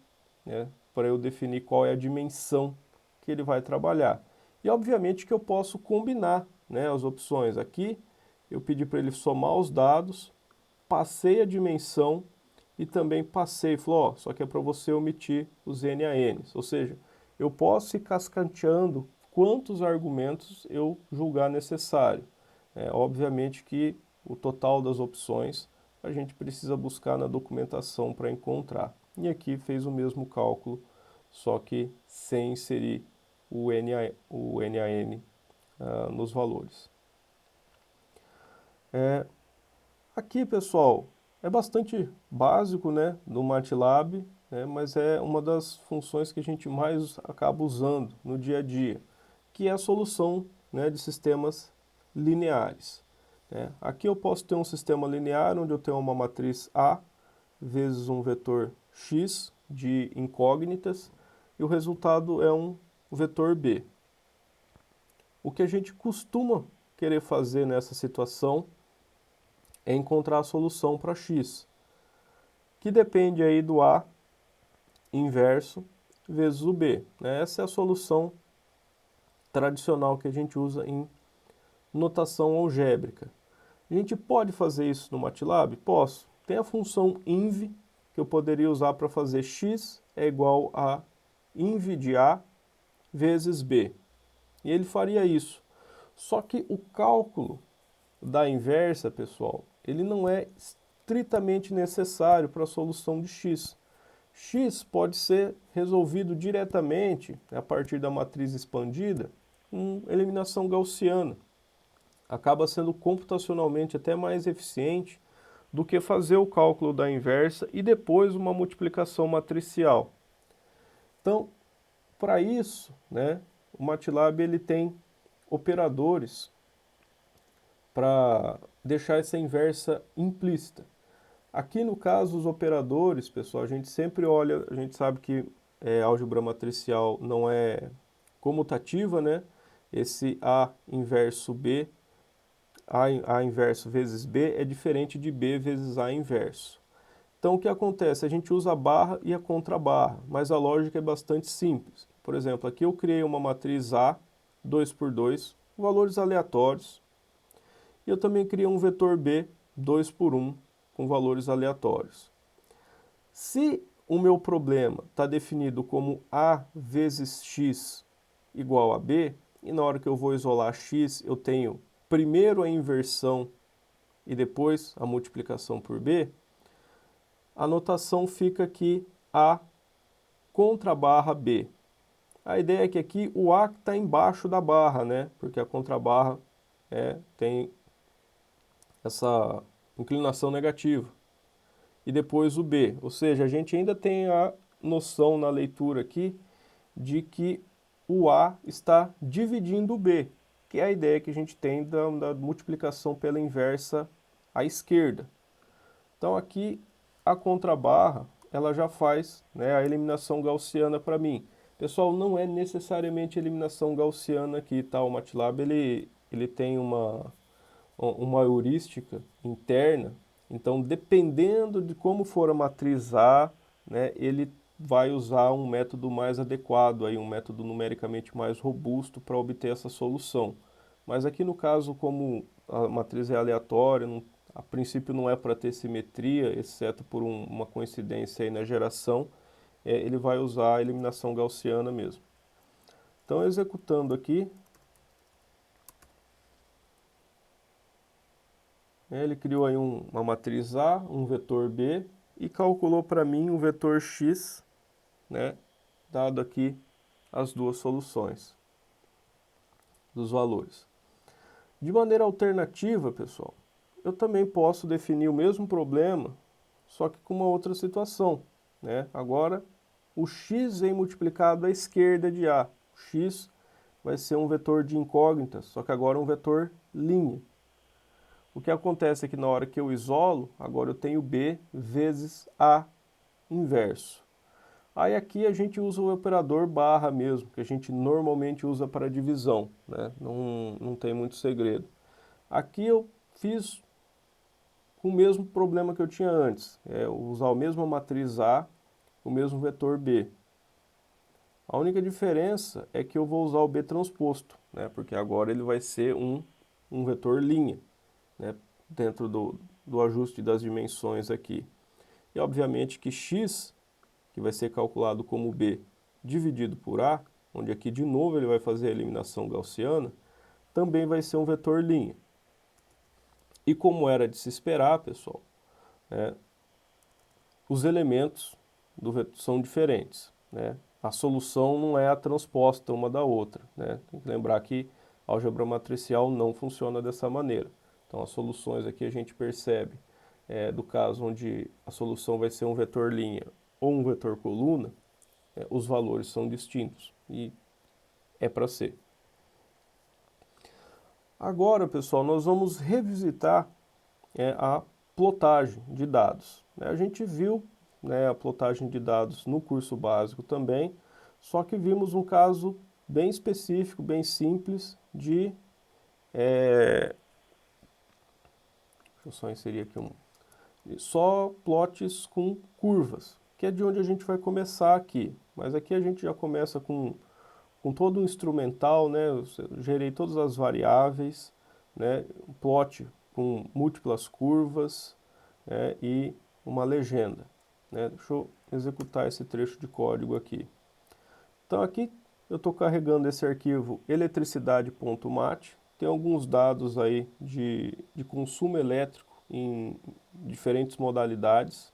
né, para eu definir qual é a dimensão que ele vai trabalhar. E obviamente que eu posso combinar, né, as opções. Aqui eu pedi para ele somar os dados, passei a dimensão e também passei, falou, ó, só que é para você omitir os NaNs, ou seja, eu posso ir cascateando quantos argumentos eu julgar necessário. Obviamente que o total das opções a gente precisa buscar na documentação para encontrar. E aqui fez o mesmo cálculo, só que sem inserir o NaN nos valores. Aqui, pessoal, é bastante básico, né, no MATLAB, né, mas é uma das funções que a gente mais acaba usando no dia a dia, que é a solução, né, de sistemas lineares. Aqui eu posso ter um sistema linear onde eu tenho uma matriz A vezes um vetor X de incógnitas e o resultado é um vetor B. O que a gente costuma querer fazer nessa situação é encontrar a solução para x, que depende aí do A inverso vezes o B. Essa é a solução tradicional que a gente usa em notação algébrica. A gente pode fazer isso no MATLAB? Posso. Tem a função inv, que eu poderia usar para fazer x é igual a inv de A vezes B. E ele faria isso. Só que o cálculo da inversa, pessoal, ele não é estritamente necessário para a solução de x. X pode ser resolvido diretamente, a partir da matriz expandida, com eliminação gaussiana. Acaba sendo computacionalmente até mais eficiente do que fazer o cálculo da inversa e depois uma multiplicação matricial. Então, para isso, né, o MATLAB ele tem operadores para deixar essa inversa implícita. Aqui no caso os operadores, pessoal, a gente sempre olha, a gente sabe que álgebra matricial não é comutativa, né? Esse A inverso B, A inverso vezes B é diferente de B vezes A inverso. Então o que acontece? A gente usa a barra e a contrabarra, mas a lógica é bastante simples. Por exemplo, aqui eu criei uma matriz A, 2 por 2, valores aleatórios, e eu também criei um vetor B, 2 por 1, com valores aleatórios. Se o meu problema está definido como A vezes x igual a B, e na hora que eu vou isolar x, eu tenho primeiro a inversão e depois a multiplicação por B, a notação fica aqui A contra a barra B. A ideia é que aqui o A está embaixo da barra, né? Porque a contrabarra tem essa inclinação negativa. E depois o B, ou seja, a gente ainda tem a noção na leitura aqui de que o A está dividindo o B, que é a ideia que a gente tem da multiplicação pela inversa à esquerda. Então aqui a contrabarra, ela já faz, né, a eliminação gaussiana para mim. Pessoal, não é necessariamente eliminação gaussiana aqui, tá? O MATLAB ele tem uma heurística interna, então dependendo de como for a matriz A, né, ele vai usar um método mais adequado, aí, um método numericamente mais robusto para obter essa solução. Mas aqui no caso, como a matriz é aleatória, a princípio não é para ter simetria, exceto por uma coincidência aí na geração, ele vai usar a eliminação gaussiana mesmo. Então, executando aqui, ele criou aí uma matriz A, um vetor B e calculou para mim um vetor X né, dado aqui as duas soluções dos valores. De maneira alternativa, pessoal, eu também posso definir o mesmo problema, só que com uma outra situação, né? Agora, o x vem multiplicado à esquerda de A. O x vai ser um vetor de incógnita, só que agora é um vetor linha. O que acontece é que na hora que eu isolo, agora eu tenho B vezes A inverso. Aí aqui a gente usa o operador barra mesmo, que a gente normalmente usa para divisão, né? Não tem muito segredo. Aqui eu fiz o mesmo problema que eu tinha antes, é usar a mesma matriz A, o mesmo vetor B. A única diferença é que eu vou usar o B transposto, né? Porque agora ele vai ser um vetor linha, né? Dentro do ajuste das dimensões aqui. E obviamente que x, que vai ser calculado como B dividido por A, onde aqui de novo ele vai fazer a eliminação gaussiana, também vai ser um vetor linha. E como era de se esperar, pessoal, né, os elementos do vetor são diferentes, né? A solução não é a transposta uma da outra, né? Tem que lembrar que a álgebra matricial não funciona dessa maneira. Então as soluções aqui a gente percebe, do caso onde a solução vai ser um vetor linha ou um vetor coluna, os valores são distintos e é para ser. Agora, pessoal, nós vamos revisitar a plotagem de dados. A gente viu, né, a plotagem de dados no curso básico também, só que vimos um caso bem específico, bem simples de... deixa eu só inserir aqui só plots com curvas, que é de onde a gente vai começar aqui. Mas aqui a gente já começa com todo o instrumental, né? Eu gerei todas as variáveis, né? Um plot com múltiplas curvas, né? E uma legenda, né? Deixa eu executar esse trecho de código aqui. Então aqui eu estou carregando esse arquivo eletricidade.mat, tem alguns dados aí de consumo elétrico em diferentes modalidades.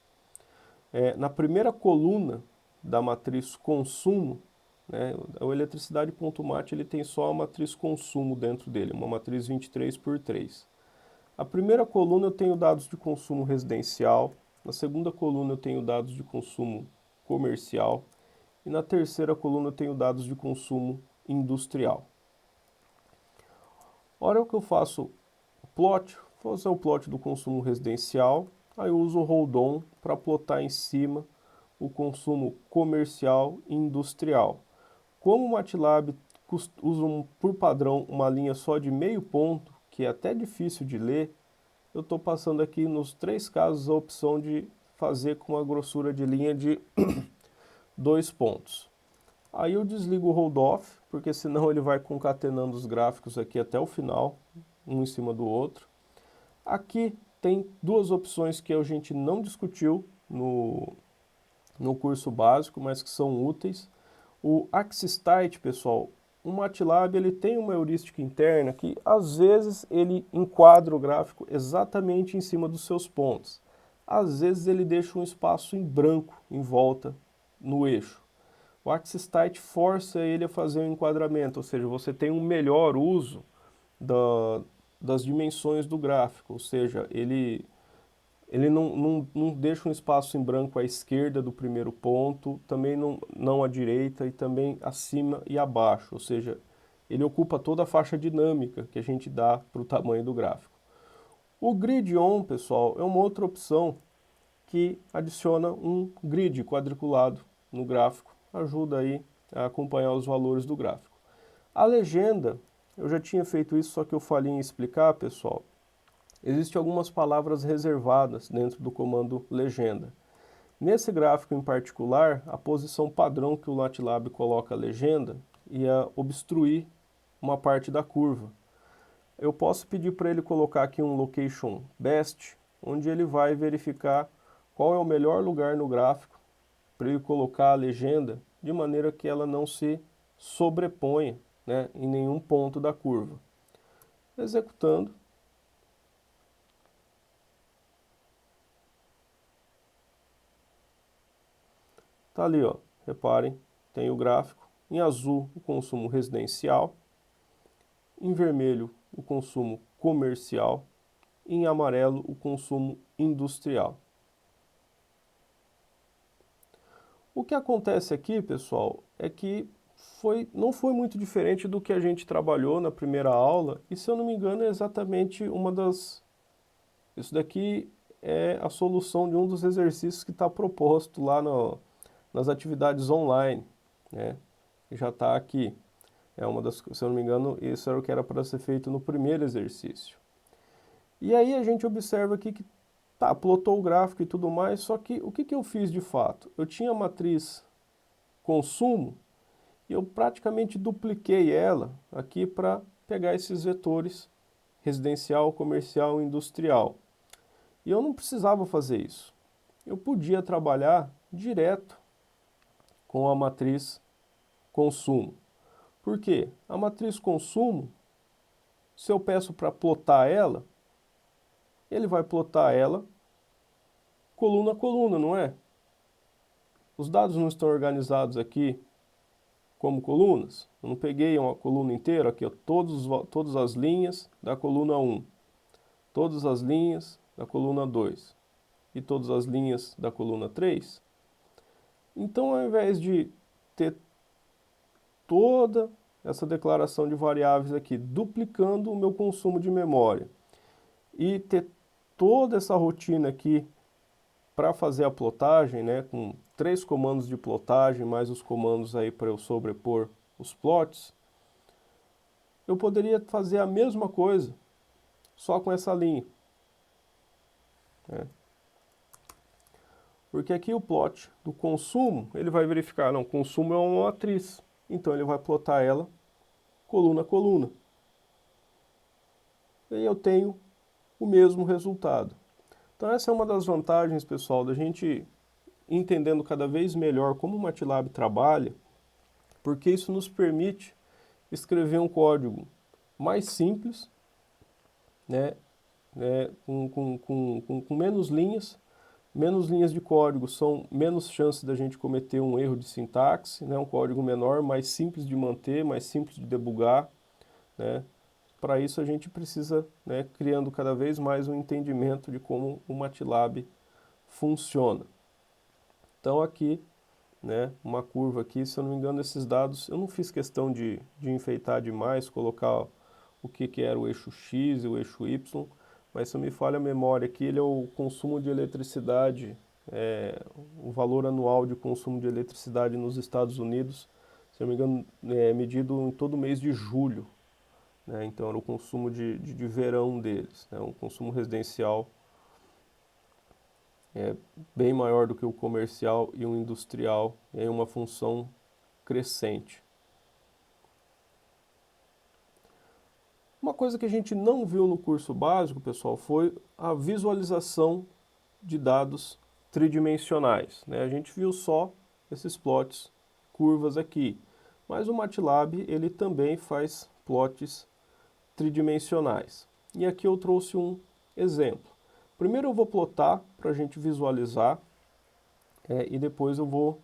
Na primeira coluna da matriz consumo, né, o eletricidade.mat ele tem só a matriz consumo dentro dele, uma matriz 23×3. A primeira coluna eu tenho dados de consumo residencial, na segunda coluna eu tenho dados de consumo comercial e na terceira coluna eu tenho dados de consumo industrial. A hora que eu faço o plot, vou fazer o plot do consumo residencial, aí eu uso o hold on para plotar em cima o consumo comercial e industrial. Como o MATLAB usa por padrão uma linha só de meio ponto, que é até difícil de ler, eu estou passando aqui nos três casos a opção de fazer com uma grossura de linha de 2 pontos. Aí eu desligo o hold off, porque senão ele vai concatenando os gráficos aqui até o final, um em cima do outro. Aqui tem duas opções que a gente não discutiu no curso básico, mas que são úteis. O Axis Tight, pessoal, o MATLAB ele tem uma heurística interna que às vezes ele enquadra o gráfico exatamente em cima dos seus pontos. Às vezes ele deixa um espaço em branco em volta no eixo. O Axis Tight força ele a fazer um enquadramento, ou seja, você tem um melhor uso das dimensões do gráfico, ou seja, ele não deixa um espaço em branco à esquerda do primeiro ponto, também não à direita e também acima e abaixo, ou seja, ele ocupa toda a faixa dinâmica que a gente dá para o tamanho do gráfico. O Grid On, pessoal, é uma outra opção que adiciona um grid quadriculado no gráfico, ajuda aí a acompanhar os valores do gráfico. A legenda, eu já tinha feito isso, só que eu falhei em explicar, pessoal. Existem algumas palavras reservadas dentro do comando legenda. Nesse gráfico em particular, a posição padrão que o MATLAB coloca a legenda ia obstruir uma parte da curva. Eu posso pedir para ele colocar aqui um location best, onde ele vai verificar qual é o melhor lugar no gráfico para ele colocar a legenda de maneira que ela não se sobreponha, né, em nenhum ponto da curva. Executando. Tá ali, ó, reparem, tem o gráfico. Em azul, o consumo residencial. Em vermelho, o consumo comercial. Em amarelo, o consumo industrial. O que acontece aqui, pessoal, é que não foi muito diferente do que a gente trabalhou na primeira aula, e se eu não me engano é exatamente isso daqui é a solução de um dos exercícios que está proposto lá nas atividades online, né? Já está aqui. Se eu não me engano, isso era o que era para ser feito no primeiro exercício. E aí a gente observa aqui que tá, plotou o gráfico e tudo mais, só que o que eu fiz de fato? Eu tinha a matriz consumo e eu praticamente dupliquei ela aqui para pegar esses vetores residencial, comercial e industrial. E eu não precisava fazer isso. Eu podia trabalhar direto com a matriz consumo. Por quê? A matriz consumo, se eu peço para plotar ela, ele vai plotar ela coluna a coluna, não é? Os dados não estão organizados aqui como colunas. Eu não peguei uma coluna inteira aqui, ó, todas as linhas da coluna 1, todas as linhas da coluna 2 e todas as linhas da coluna 3. Então, ao invés de ter toda essa declaração de variáveis aqui, duplicando o meu consumo de memória, e ter toda essa rotina aqui para fazer a plotagem, né, com 3 comandos de plotagem, mais os comandos aí para eu sobrepor os plots, eu poderia fazer a mesma coisa, só com essa linha, né? Porque aqui o plot do consumo, ele vai verificar, não, consumo é uma matriz, então ele vai plotar ela coluna a coluna. E aí eu tenho o mesmo resultado. Então essa é uma das vantagens, pessoal, da gente entendendo cada vez melhor como o MATLAB trabalha, porque isso nos permite escrever um código mais simples, né, com menos linhas de código, são menos chances da gente cometer um erro de sintaxe, né, um código menor, mais simples de manter, mais simples de debugar, né. Para isso a gente precisa, né, criando cada vez mais um entendimento de como o MATLAB funciona. Então aqui, né, uma curva aqui, se eu não me engano esses dados, eu não fiz questão de enfeitar demais, colocar o que era o eixo X e o eixo Y, mas se não me falha a memória aqui, ele é o consumo de eletricidade, o valor anual de consumo de eletricidade nos Estados Unidos, se eu não me engano, é medido em todo mês de julho, né, então era o consumo de verão deles, né, o consumo residencial é bem maior do que o comercial e o industrial, e aí uma função crescente. Uma coisa que a gente não viu no curso básico, pessoal, foi a visualização de dados tridimensionais, né? A gente viu só esses plots, curvas aqui, mas o MATLAB ele também faz plots tridimensionais. E aqui eu trouxe um exemplo. Primeiro eu vou plotar para a gente visualizar e depois eu vou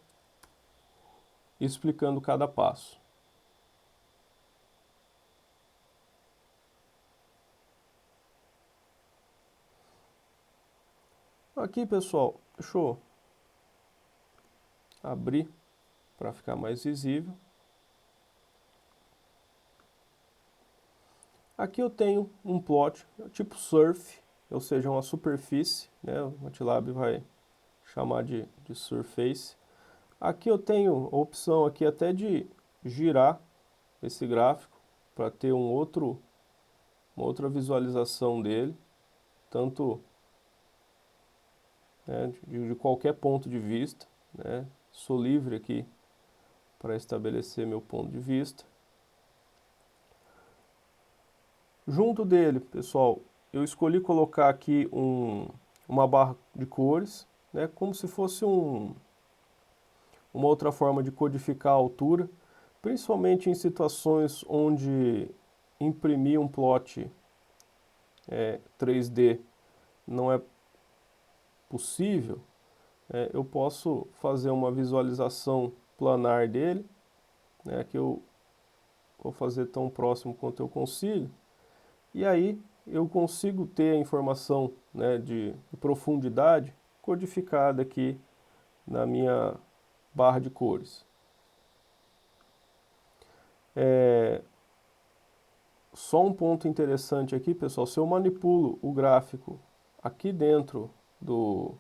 explicando cada passo. Aqui, pessoal, deixa eu abrir para ficar mais visível. Aqui eu tenho um plot tipo surf, ou seja, uma superfície, né? O MATLAB vai chamar de surface. Aqui eu tenho a opção aqui até de girar esse gráfico para ter uma outra visualização dele, tanto, né, de qualquer ponto de vista, né? Sou livre aqui para estabelecer meu ponto de vista. Junto dele, pessoal, eu escolhi colocar aqui uma barra de cores, né, como se fosse uma outra forma de codificar a altura, principalmente em situações onde imprimir um plot 3D não é possível, eu posso fazer uma visualização planar dele, né, que eu vou fazer tão próximo quanto eu consigo, e aí eu consigo ter a informação, né, de profundidade codificada aqui na minha barra de cores. Só um ponto interessante aqui, pessoal, se eu manipulo o gráfico aqui dentro do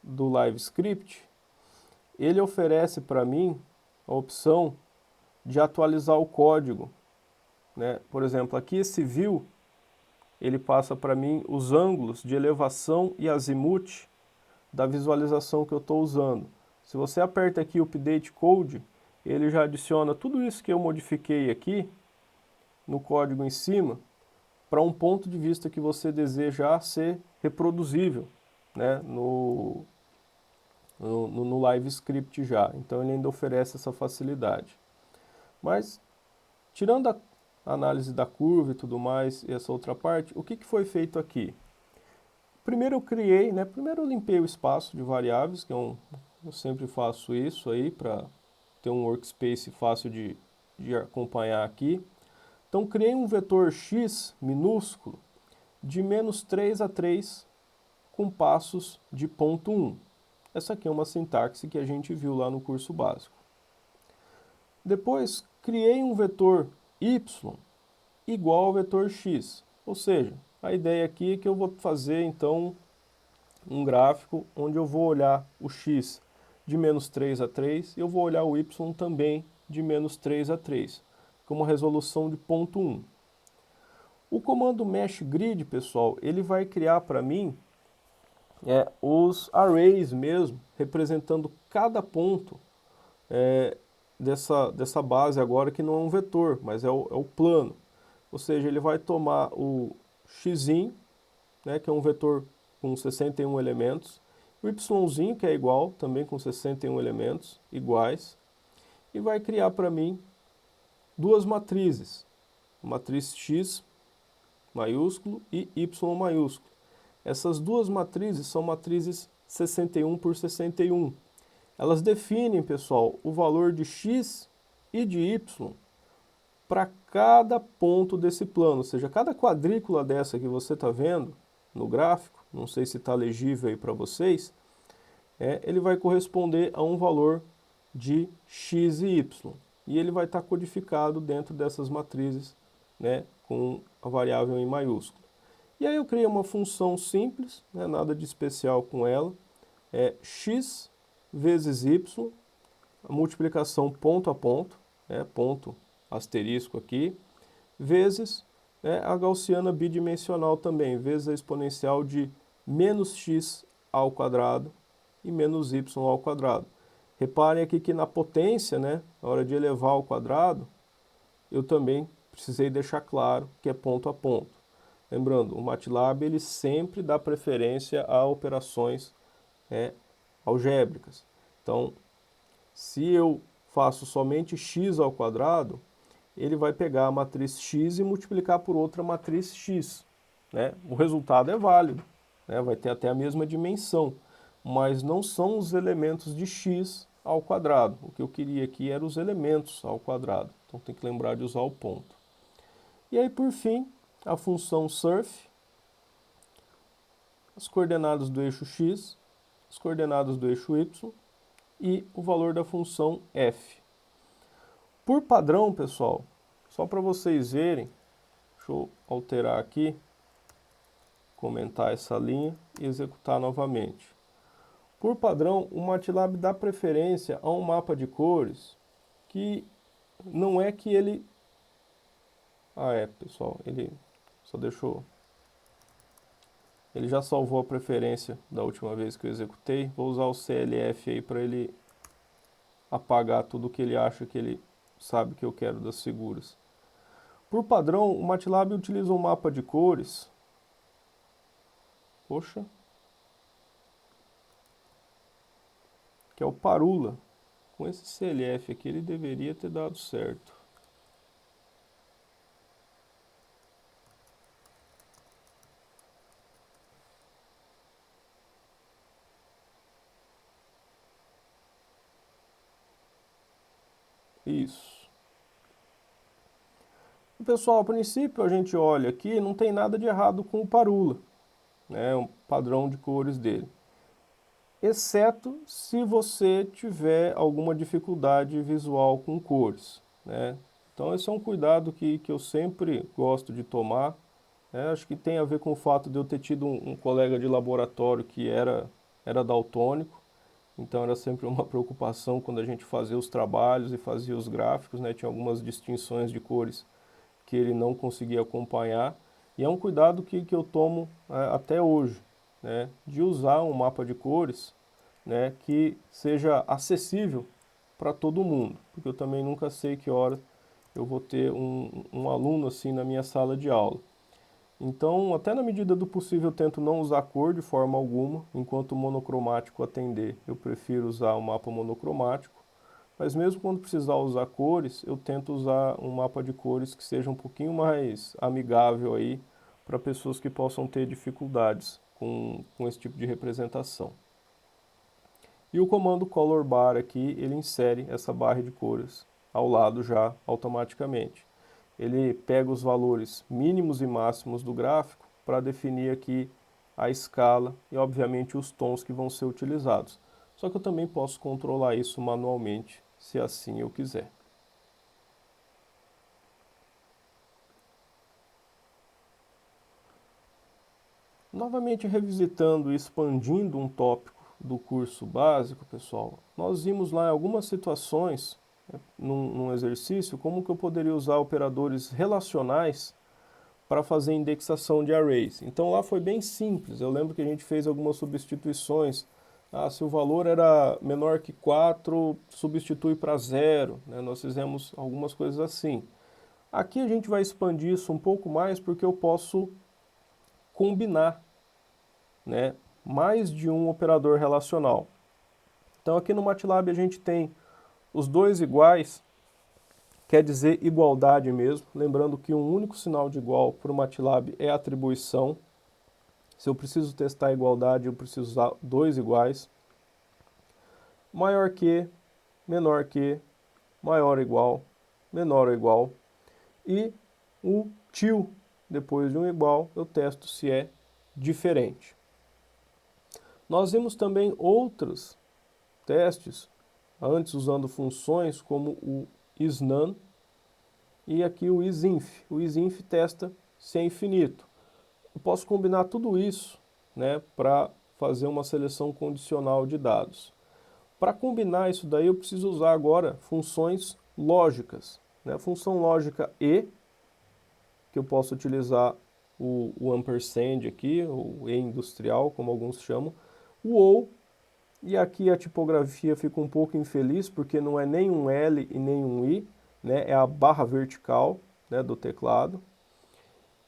Live Script, ele oferece para mim a opção de atualizar o código, né? Por exemplo, aqui esse view, ele passa para mim os ângulos de elevação e azimuth da visualização que eu estou usando. Se você aperta aqui o Update Code, ele já adiciona tudo isso que eu modifiquei aqui no código em cima para um ponto de vista que você deseja ser reproduzível, né, no Live Script já. Então ele ainda oferece essa facilidade. Mas, tirando a análise da curva e tudo mais, e essa outra parte, o que foi feito aqui? Primeiro eu criei, né, primeiro eu limpei o espaço de variáveis, que eu sempre faço isso aí para ter um workspace fácil de acompanhar aqui. Então criei um vetor x minúsculo de -3 a 3 com passos de ponto 1. Essa aqui é uma sintaxe que a gente viu lá no curso básico. Depois criei um vetor y igual ao vetor x, ou seja, a ideia aqui é que eu vou fazer então um gráfico onde eu vou olhar o x de -3 a 3 e eu vou olhar o y também de -3 a 3, com uma resolução de ponto 1. O comando mesh grid, pessoal, ele vai criar para mim os arrays mesmo, representando cada ponto dessa base agora, que não é um vetor, mas é o plano. Ou seja, ele vai tomar o x, né, que é um vetor com 61 elementos, o y, que é igual, também com 61 elementos iguais, e vai criar para mim duas matrizes, matriz x maiúsculo e y maiúsculo. Essas duas matrizes são matrizes 61 por 61. Elas definem, pessoal, o valor de x e de y para cada ponto desse plano, ou seja, cada quadrícula dessa que você está vendo no gráfico, não sei se está legível aí para vocês, ele vai corresponder a um valor de x e y. E ele vai estar codificado dentro dessas matrizes, né, com a variável em maiúsculo. E aí eu criei uma função simples, né, nada de especial com ela, x vezes y, a multiplicação ponto a ponto, ponto asterisco aqui, vezes a gaussiana bidimensional também, vezes a exponencial de menos x ao quadrado e menos y ao quadrado. Reparem aqui que na potência, né, na hora de elevar ao quadrado, eu também precisei deixar claro que é ponto a ponto. Lembrando, o MATLAB ele sempre dá preferência a operações algébricas. Então, se eu faço somente x ao quadrado, ele vai pegar a matriz x e multiplicar por outra matriz x, né? O resultado é válido, né? Vai ter até a mesma dimensão, mas não são os elementos de x ao quadrado. O que eu queria aqui eram os elementos ao quadrado, então tem que lembrar de usar o ponto. E aí, por fim, a função surf, as coordenadas do eixo x, as coordenadas do eixo y e o valor da função f. Por padrão, pessoal, só para vocês verem, deixa eu alterar aqui, comentar essa linha e executar novamente. Por padrão, o MATLAB dá preferência a um mapa de cores que não é que ele... pessoal, ele só deixou... Ele já salvou a preferência da última vez que eu executei. Vou usar o CLF aí para ele apagar tudo que ele acha que ele sabe que eu quero das figuras. Por padrão, o MATLAB utiliza um mapa de cores. Poxa. Que é o Parula. Com esse CLF aqui ele deveria ter dado certo. Isso. E, pessoal, a princípio a gente olha aqui, não tem nada de errado com o Parula, né, o padrão de cores dele. Exceto se você tiver alguma dificuldade visual com cores, né? Então esse é um cuidado que eu sempre gosto de tomar, né? Acho que tem a ver com o fato de eu ter tido um colega de laboratório que era daltônico, então era sempre uma preocupação quando a gente fazia os trabalhos e fazia os gráficos, né? Tinha algumas distinções de cores que ele não conseguia acompanhar, e é um cuidado que eu tomo até hoje, né? De usar um mapa de cores, né, que seja acessível para todo mundo, porque eu também nunca sei que hora eu vou ter um aluno assim na minha sala de aula. Então, até na medida do possível, eu tento não usar cor de forma alguma, enquanto o monocromático atender, eu prefiro usar o mapa monocromático, mas mesmo quando precisar usar cores, eu tento usar um mapa de cores que seja um pouquinho mais amigável aí para pessoas que possam ter dificuldades com esse tipo de representação. E o comando color bar aqui, ele insere essa barra de cores ao lado já automaticamente. Ele pega os valores mínimos e máximos do gráfico para definir aqui a escala e obviamente os tons que vão ser utilizados. Só que eu também posso controlar isso manualmente, se assim eu quiser. Novamente revisitando e expandindo um tópico do curso básico, pessoal, nós vimos lá em algumas situações, né, num exercício, como que eu poderia usar operadores relacionais para fazer indexação de arrays. Então lá foi bem simples, eu lembro que a gente fez algumas substituições. Se o valor era menor que 4, substitui para 0, né? Nós fizemos algumas coisas assim. Aqui a gente vai expandir isso um pouco mais porque eu posso combinar, né, mais de um operador relacional. Então aqui no MATLAB a gente tem os dois iguais, quer dizer igualdade mesmo, lembrando que um único sinal de igual para o MATLAB é atribuição. Se eu preciso testar a igualdade, eu preciso usar dois iguais. Maior que, menor que, maior ou igual, menor ou igual. E o til, depois de um igual, eu testo se é diferente. Nós vimos também outros testes, antes usando funções como o isNaN e aqui o isinf. O isinf testa se é infinito. Eu posso combinar tudo isso, né, para fazer uma seleção condicional de dados. Para combinar isso daí, eu preciso usar agora funções lógicas, né? A função lógica e, que eu posso utilizar o ampersand aqui, ou e industrial, como alguns chamam, o ou, e aqui a tipografia fica um pouco infeliz, porque não é nem um L e nem um I, né? É a barra vertical, né, do teclado,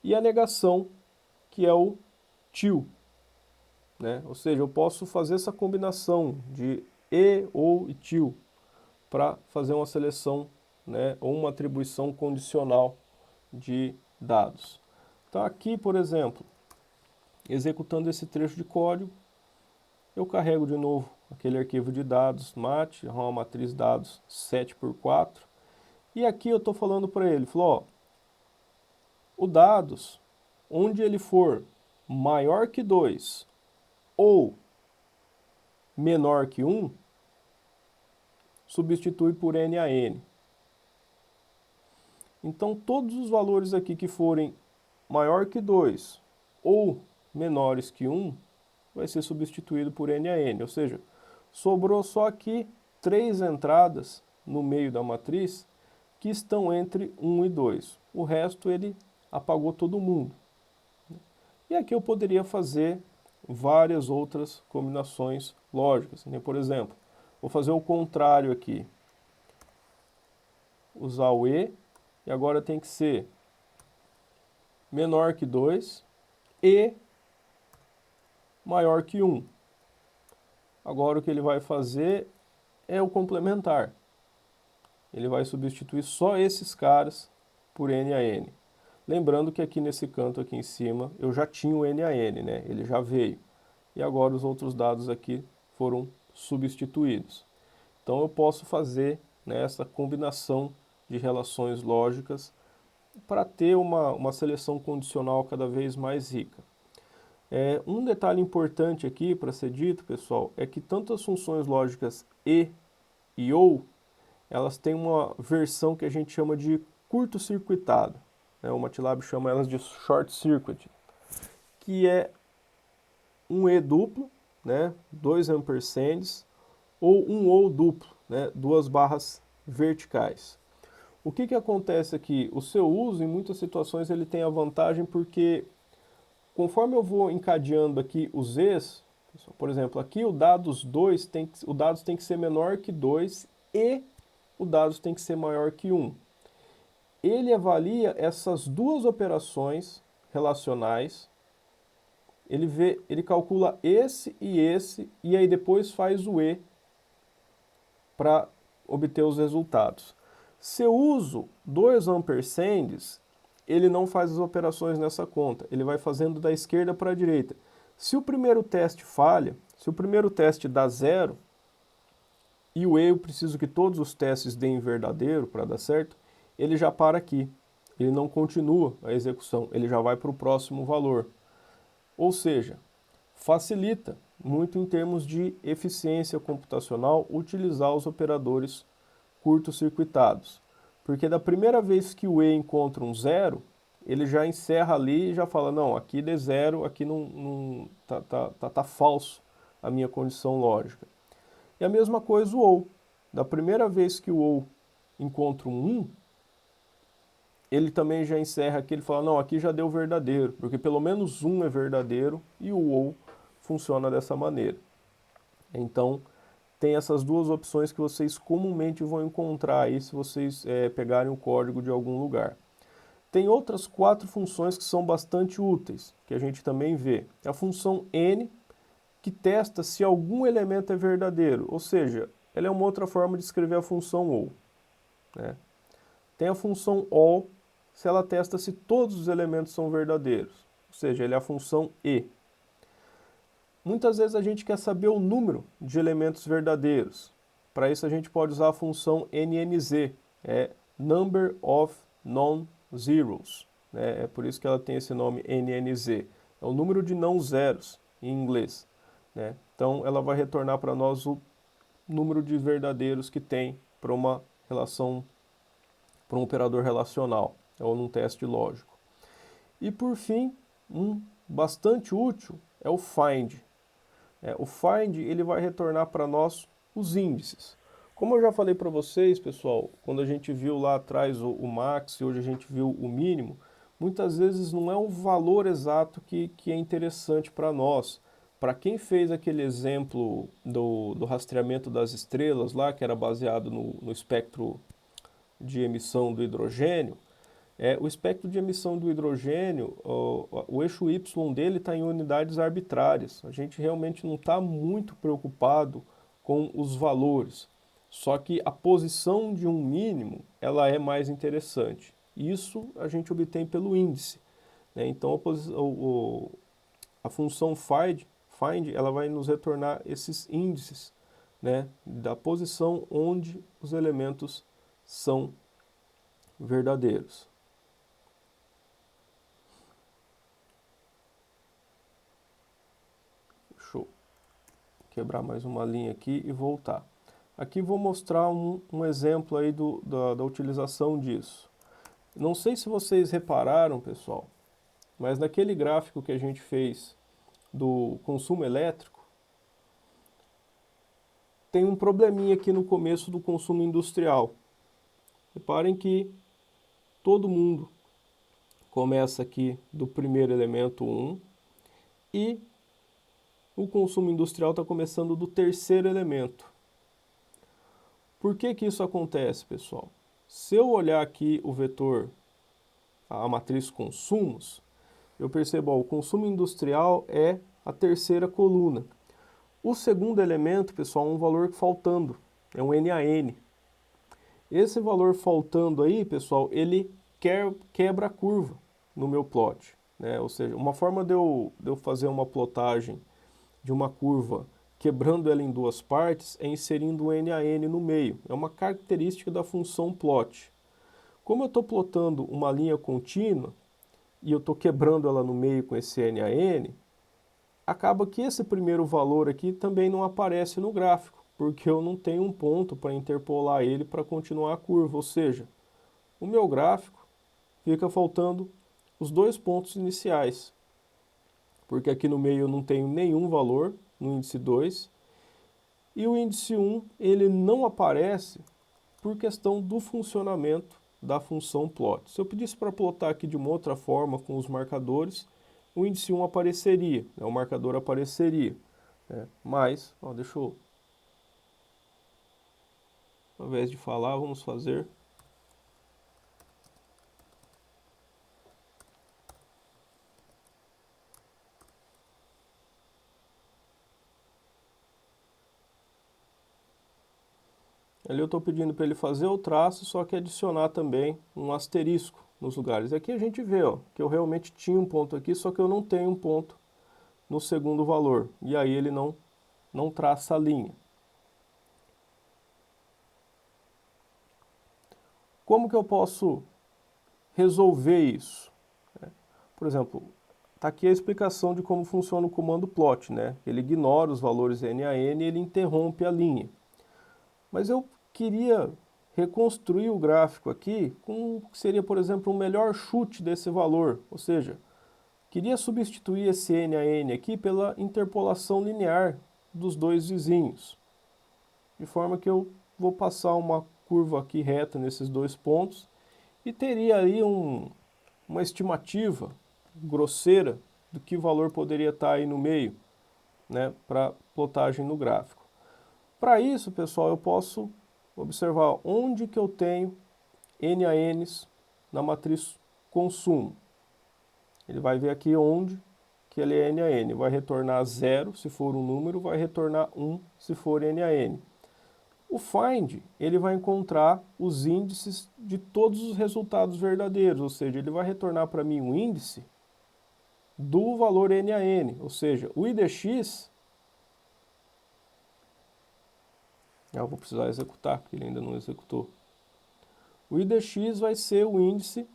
e a negação, que é o til, né? Ou seja, eu posso fazer essa combinação de e, ou e til para fazer uma seleção, né, ou uma atribuição condicional de dados. Então aqui, por exemplo, executando esse trecho de código, eu carrego de novo aquele arquivo de dados mat, uma matriz dados 7x4, e aqui eu estou falando para ele, ó, o dados, onde ele for maior que 2 ou menor que 1, substitui por NaN. Então todos os valores aqui que forem maior que 2 ou menores que 1, vai ser substituído por NaN, ou seja, sobrou só aqui 3 entradas no meio da matriz que estão entre 1 e 2. O resto ele apagou todo mundo. E aqui eu poderia fazer várias outras combinações lógicas, né? Por exemplo, vou fazer o contrário aqui. Usar o e agora tem que ser menor que 2 e maior que 1. Agora o que ele vai fazer é o complementar. Ele vai substituir só esses caras por NaN. Lembrando que aqui nesse canto aqui em cima eu já tinha o NaN, né? Ele já veio. E agora os outros dados aqui foram substituídos. Então eu posso fazer né, essa combinação de relações lógicas para ter uma seleção condicional cada vez mais rica. Um detalhe importante aqui para ser dito, pessoal, é que tanto as funções lógicas e ou, elas têm uma versão que a gente chama de curto-circuitado. O MATLAB chama elas de short circuit, que é um e duplo, né, 2 ampersands, ou um ou duplo, né, 2 barras verticais. O que acontece aqui? O seu uso, em muitas situações, ele tem a vantagem porque, conforme eu vou encadeando aqui os e's, por exemplo, aqui o dados tem que ser menor que 2 e o dados tem que ser maior que 1. Ele avalia essas duas operações relacionais, ele calcula esse, e aí depois faz o e para obter os resultados. Se eu uso 2 ampersands, ele não faz as operações nessa conta, ele vai fazendo da esquerda para a direita. Se o primeiro teste falha, se o primeiro teste dá 0, e o e eu preciso que todos os testes deem verdadeiro para dar certo, ele já para aqui, ele não continua a execução, ele já vai para o próximo valor. Ou seja, facilita muito em termos de eficiência computacional utilizar os operadores curto-circuitados. Porque da primeira vez que o e encontra um 0, ele já encerra ali e já fala, não, aqui dê 0, aqui não tá falso a minha condição lógica. E a mesma coisa o ou. Da primeira vez que o ou encontra um 1, ele também já encerra aqui, ele fala, não, aqui já deu verdadeiro, porque pelo menos 1 é verdadeiro e o ou funciona dessa maneira. Então, tem essas duas opções que vocês comumente vão encontrar aí se vocês pegarem o código de algum lugar. Tem outras 4 funções que são bastante úteis, que a gente também vê. A função n, que testa se algum elemento é verdadeiro, ou seja, ela é uma outra forma de escrever a função ou. Né? Tem a função all, se ela testa se todos os elementos são verdadeiros, ou seja, ela é a função e. Muitas vezes a gente quer saber o número de elementos verdadeiros. Para isso a gente pode usar a função nnz, Number of Non-Zeros. É por isso que ela tem esse nome nnz. É o número de não zeros em inglês. Então ela vai retornar para nós o número de verdadeiros que tem para uma relação, para um operador relacional, ou num teste lógico. E por fim, um bastante útil é o find. O find ele vai retornar para nós os índices. Como eu já falei para vocês, pessoal, quando a gente viu lá atrás o max e hoje a gente viu o mínimo, muitas vezes não é o valor exato que é interessante para nós. Para quem fez aquele exemplo do rastreamento das estrelas lá, que era baseado no espectro de emissão do hidrogênio, o espectro de emissão do hidrogênio, o eixo Y dele está em unidades arbitrárias. A gente realmente não está muito preocupado com os valores. Só que a posição de um mínimo, ela é mais interessante. Isso a gente obtém pelo índice. Então a função find, ela vai nos retornar esses índices, da posição onde os elementos são verdadeiros. Deixa eu quebrar mais uma linha aqui e voltar. Aqui vou mostrar um exemplo aí da utilização disso. Não sei se vocês repararam, pessoal, mas naquele gráfico que a gente fez do consumo elétrico, tem um probleminha aqui no começo do consumo industrial. Reparem que todo mundo começa aqui do primeiro elemento 1 e o consumo industrial está começando do terceiro elemento. Por que isso acontece, pessoal? Se eu olhar aqui o vetor, a matriz consumos, eu percebo, o consumo industrial é a terceira coluna. O segundo elemento, pessoal, é um valor faltando, é um NaN. Esse valor faltando aí, pessoal, ele quebra a curva no meu plot. Ou seja, uma forma de eu fazer uma plotagem de uma curva quebrando ela em duas partes, é inserindo o NaN no meio. É uma característica da função plot. Como eu estou plotando uma linha contínua, e eu estou quebrando ela no meio com esse NaN, acaba que esse primeiro valor aqui também não aparece no gráfico, porque eu não tenho um ponto para interpolar ele para continuar a curva, ou seja, o meu gráfico fica faltando os dois pontos iniciais, porque aqui no meio eu não tenho nenhum valor no índice 2, e o índice 1 ele não aparece por questão do funcionamento da função plot. Se eu pedisse para plotar aqui de uma outra forma com os marcadores, o índice 1 apareceria, né, o marcador apareceria. Né, mas, ó, deixa eu, ao invés de falar, vamos fazer. Ali eu estou pedindo para ele fazer o traço, só que adicionar também um asterisco nos lugares. Aqui a gente vê, ó, que eu realmente tinha um ponto aqui, só que eu não tenho um ponto no segundo valor. E aí ele não traça a linha. Como que eu posso resolver isso? Por exemplo, está aqui a explicação de como funciona o comando plot, né? Ele ignora os valores NaN e ele interrompe a linha. Mas eu queria reconstruir o gráfico aqui com o que seria, por exemplo, um melhor chute desse valor, ou seja, queria substituir esse NaN aqui pela interpolação linear dos dois vizinhos, de forma que eu vou passar uma curva aqui reta nesses dois pontos e teria aí uma estimativa grosseira do que valor poderia estar aí no meio, né, para plotagem no gráfico. Para isso, pessoal, eu posso observar onde que eu tenho NaNs na matriz consumo. Ele vai ver aqui onde que ele é NaN. Vai retornar 0 se for um número, vai retornar 1 se for NaN. O find, ele vai encontrar os índices de todos os resultados verdadeiros, ou seja, ele vai retornar para mim um índice do valor NaN, ou seja, o IDX, eu vou precisar executar, porque ele ainda não executou. O IDX vai ser o índice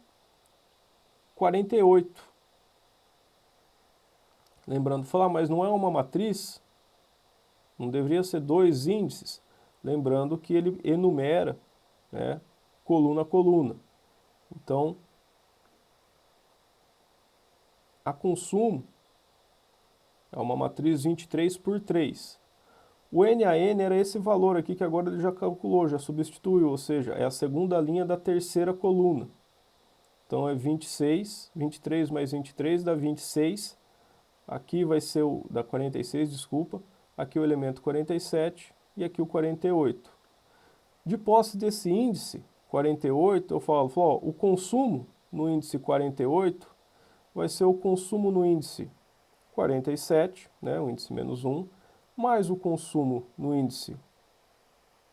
48. Lembrando, falar, mas não é uma matriz? Não deveria ser dois índices? Lembrando que ele enumera, né, coluna a coluna. Então, a consumo é uma matriz 23 por 3. O NaN era esse valor aqui que agora ele já calculou, já substituiu, ou seja, é a segunda linha da terceira coluna. Então é 26, 23 mais 23 dá 26. Aqui vai ser o da 46, desculpa. Aqui o elemento 47 e aqui o 48. De posse desse índice 48, eu falo ó, o consumo no índice 48 vai ser o consumo no índice 47, né, o índice menos 1, mais o consumo no índice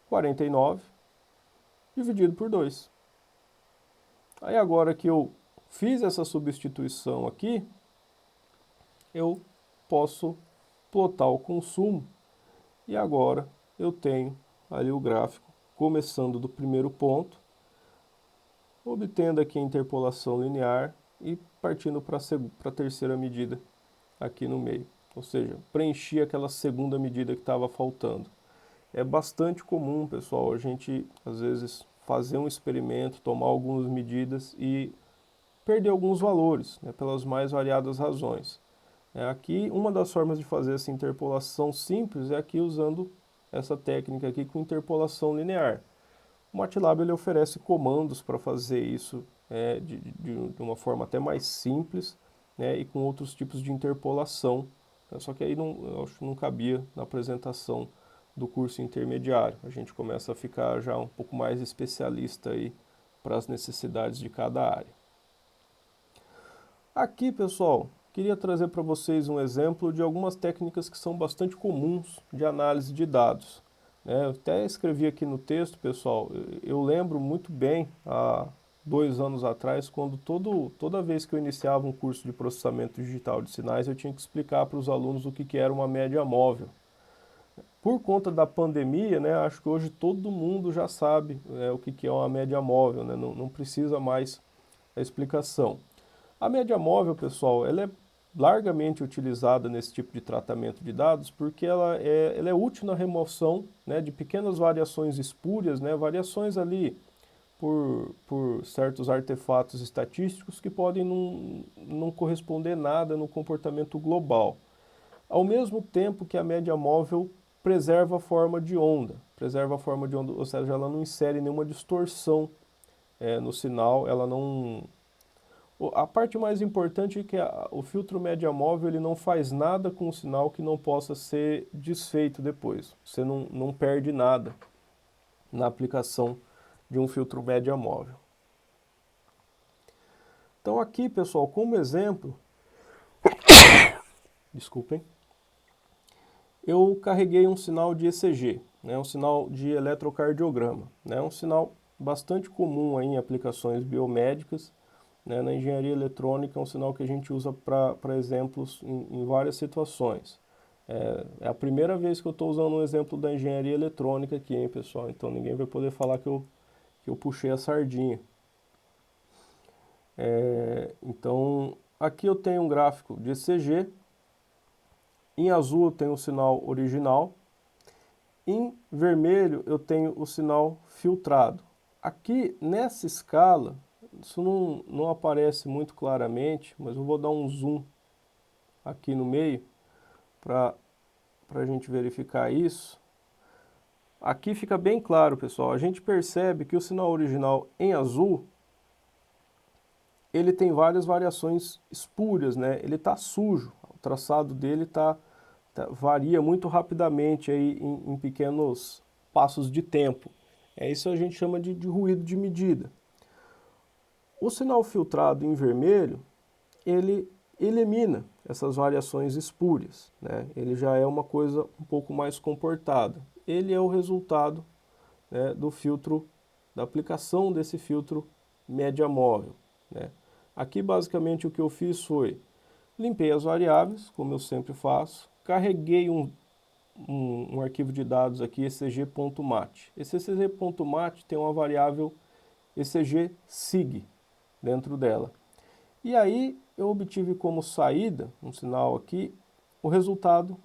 49, dividido por 2. Aí agora que eu fiz essa substituição aqui, eu posso plotar o consumo e agora eu tenho ali o gráfico começando do primeiro ponto, obtendo aqui a interpolação linear e partindo para a terceira medida aqui no meio. Ou seja, preenchi aquela segunda medida que estava faltando. É bastante comum, pessoal, a gente às vezes fazer um experimento, tomar algumas medidas e perder alguns valores, né, pelas mais variadas razões. Aqui, uma das formas de fazer essa interpolação simples é aqui usando essa técnica aqui com interpolação linear. O MATLAB ele oferece comandos para fazer isso de uma forma até mais simples, né, e com outros tipos de interpolação. Só que aí eu acho que não cabia na apresentação do curso intermediário. A gente começa a ficar já um pouco mais especialista aí para as necessidades de cada área. Aqui, pessoal, queria trazer para vocês um exemplo de algumas técnicas que são bastante comuns de análise de dados. Eu até escrevi aqui no texto, pessoal, eu lembro muito bem, há 2 anos atrás, quando toda vez que eu iniciava um curso de processamento digital de sinais, eu tinha que explicar para os alunos o que era uma média móvel. Por conta da pandemia, né, acho que hoje todo mundo já sabe o que é uma média móvel, né, não precisa mais a explicação. A média móvel, pessoal, ela é largamente utilizada nesse tipo de tratamento de dados porque ela é útil na remoção, né, de pequenas variações espúrias, né, variações ali por certos artefatos estatísticos que podem não corresponder nada no comportamento global. Ao mesmo tempo que a média móvel preserva a forma de onda, ou seja, ela não insere nenhuma distorção no sinal, ela não... A parte mais importante é que o filtro média móvel ele não faz nada com o sinal que não possa ser desfeito depois. Você não perde nada na aplicação de um filtro média móvel. Então aqui, pessoal, como exemplo, desculpem, eu carreguei um sinal de ECG, né, um sinal de eletrocardiograma, né, um sinal bastante comum aí em aplicações biomédicas, né, na engenharia eletrônica é um sinal que a gente usa para exemplos em várias situações. É a primeira vez que eu estou usando um exemplo da engenharia eletrônica aqui, hein, pessoal? Então ninguém vai poder falar que eu puxei a sardinha. Então aqui eu tenho um gráfico de ECG, em azul eu tenho o sinal original, em vermelho eu tenho o sinal filtrado. Aqui nessa escala, isso não aparece muito claramente, mas eu vou dar um zoom aqui no meio para a gente verificar isso. Aqui fica bem claro, pessoal, a gente percebe que o sinal original em azul, ele tem várias variações espúrias, né? Ele está sujo, o traçado dele varia muito rapidamente aí em pequenos passos de tempo. Isso a gente chama de ruído de medida. O sinal filtrado em vermelho, ele elimina essas variações espúrias, né? Ele já é uma coisa um pouco mais comportada. Ele é o resultado, né, do filtro, da aplicação desse filtro média móvel, né? Aqui basicamente o que eu fiz foi, limpei as variáveis, como eu sempre faço, carreguei um arquivo de dados aqui, ecg.mat. Esse ecg.mat tem uma variável ecg_sig dentro dela. E aí eu obtive como saída, um sinal aqui, o resultado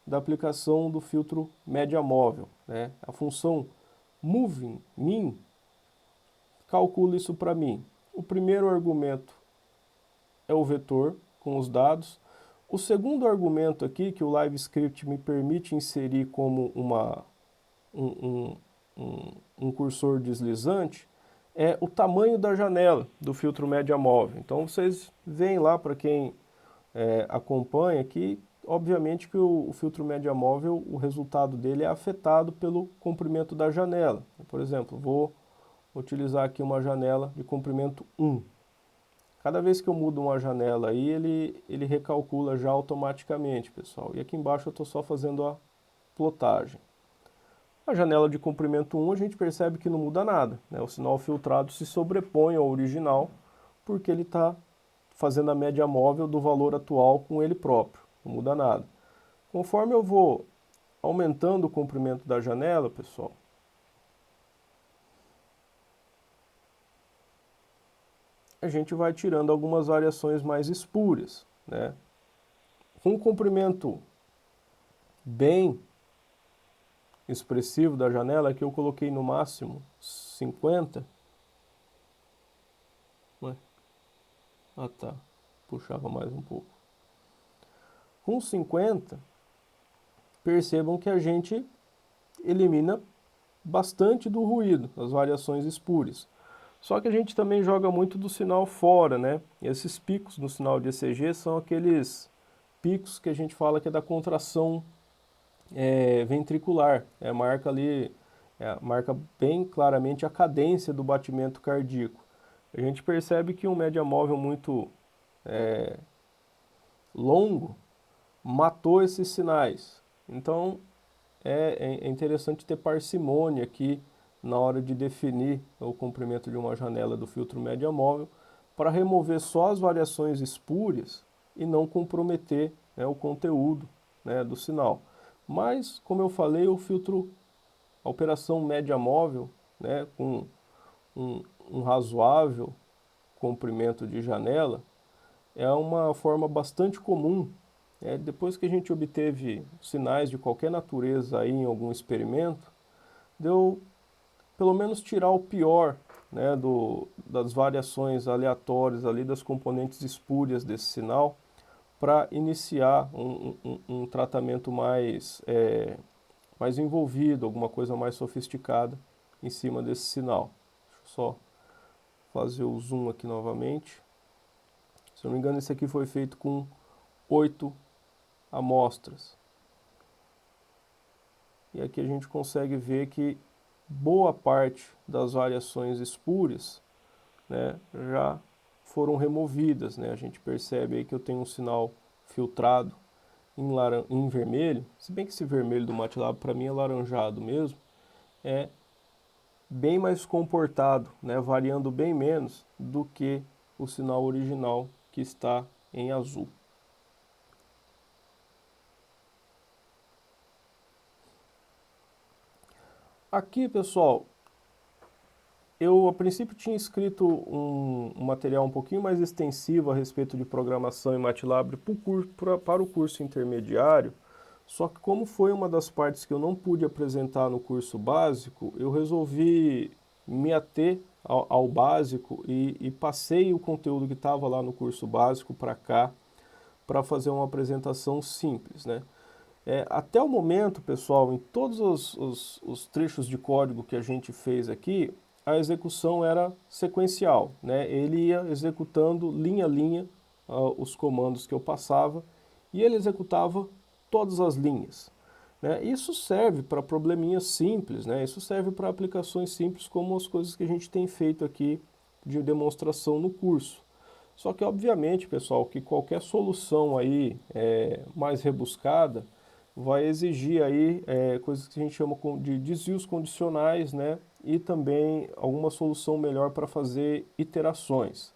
da aplicação do filtro média móvel, né? A função moving_min calcula isso para mim. O primeiro argumento é o vetor com os dados. O segundo argumento aqui, que o LiveScript me permite inserir como um cursor deslizante, é o tamanho da janela do filtro média móvel. Então vocês veem lá, para quem acompanha, que obviamente que o filtro média móvel, o resultado dele é afetado pelo comprimento da janela. Por exemplo, vou utilizar aqui uma janela de comprimento 1. Cada vez que eu mudo uma janela aí, ele recalcula já automaticamente, pessoal. E aqui embaixo eu estou só fazendo a plotagem. A janela de comprimento 1 a gente percebe que não muda nada, né? O sinal filtrado se sobrepõe ao original porque ele está fazendo a média móvel do valor atual com ele próprio, não muda nada. Conforme eu vou aumentando o comprimento da janela, pessoal, a gente vai tirando algumas variações mais espúrias, né? Com um comprimento bem expressivo da janela, que eu coloquei no máximo 50. Ah tá, puxava mais um pouco. Com 50, percebam que a gente elimina bastante do ruído, as variações espúrias. Só que a gente também joga muito do sinal fora, né? E esses picos no sinal de ECG são aqueles picos que a gente fala que é da contração ventricular. Marca ali, marca bem claramente a cadência do batimento cardíaco. A gente percebe que um média móvel muito longo matou esses sinais. Então é interessante ter parcimônia aqui na hora de definir o comprimento de uma janela do filtro média móvel para remover só as variações espúrias e não comprometer, né, o conteúdo, né, do sinal. Mas, como eu falei, o filtro, a operação média móvel, né, com um razoável comprimento de janela, é uma forma bastante comum. Depois que a gente obteve sinais de qualquer natureza aí em algum experimento, deu pelo menos tirar o pior, né, das variações aleatórias ali das componentes espúrias desse sinal, para iniciar um tratamento mais envolvido, alguma coisa mais sofisticada em cima desse sinal. Deixa eu só fazer o zoom aqui novamente. Se eu não me engano, esse aqui foi feito com 8 amostras. E aqui a gente consegue ver que boa parte das variações espúrias, né, já foram removidas, né? A gente percebe aí que eu tenho um sinal filtrado em vermelho, se bem que esse vermelho do MATLAB para mim é laranjado mesmo, é bem mais comportado, né, variando bem menos do que o sinal original que está em azul. Aqui, pessoal, eu a princípio tinha escrito um material um pouquinho mais extensivo a respeito de programação em MATLAB para o curso intermediário, só que como foi uma das partes que eu não pude apresentar no curso básico, eu resolvi me ater ao básico e passei o conteúdo que estava lá no curso básico para cá, para fazer uma apresentação simples, né? Até o momento, pessoal, em todos os trechos de código que a gente fez aqui, a execução era sequencial, né? Ele ia executando linha a linha os comandos que eu passava e ele executava todas as linhas, né? Isso serve para probleminhas simples, né? Isso serve para aplicações simples como as coisas que a gente tem feito aqui de demonstração no curso. Só que, obviamente, pessoal, que qualquer solução aí mais rebuscada vai exigir aí coisas que a gente chama de desvios condicionais, né? E também alguma solução melhor para fazer iterações.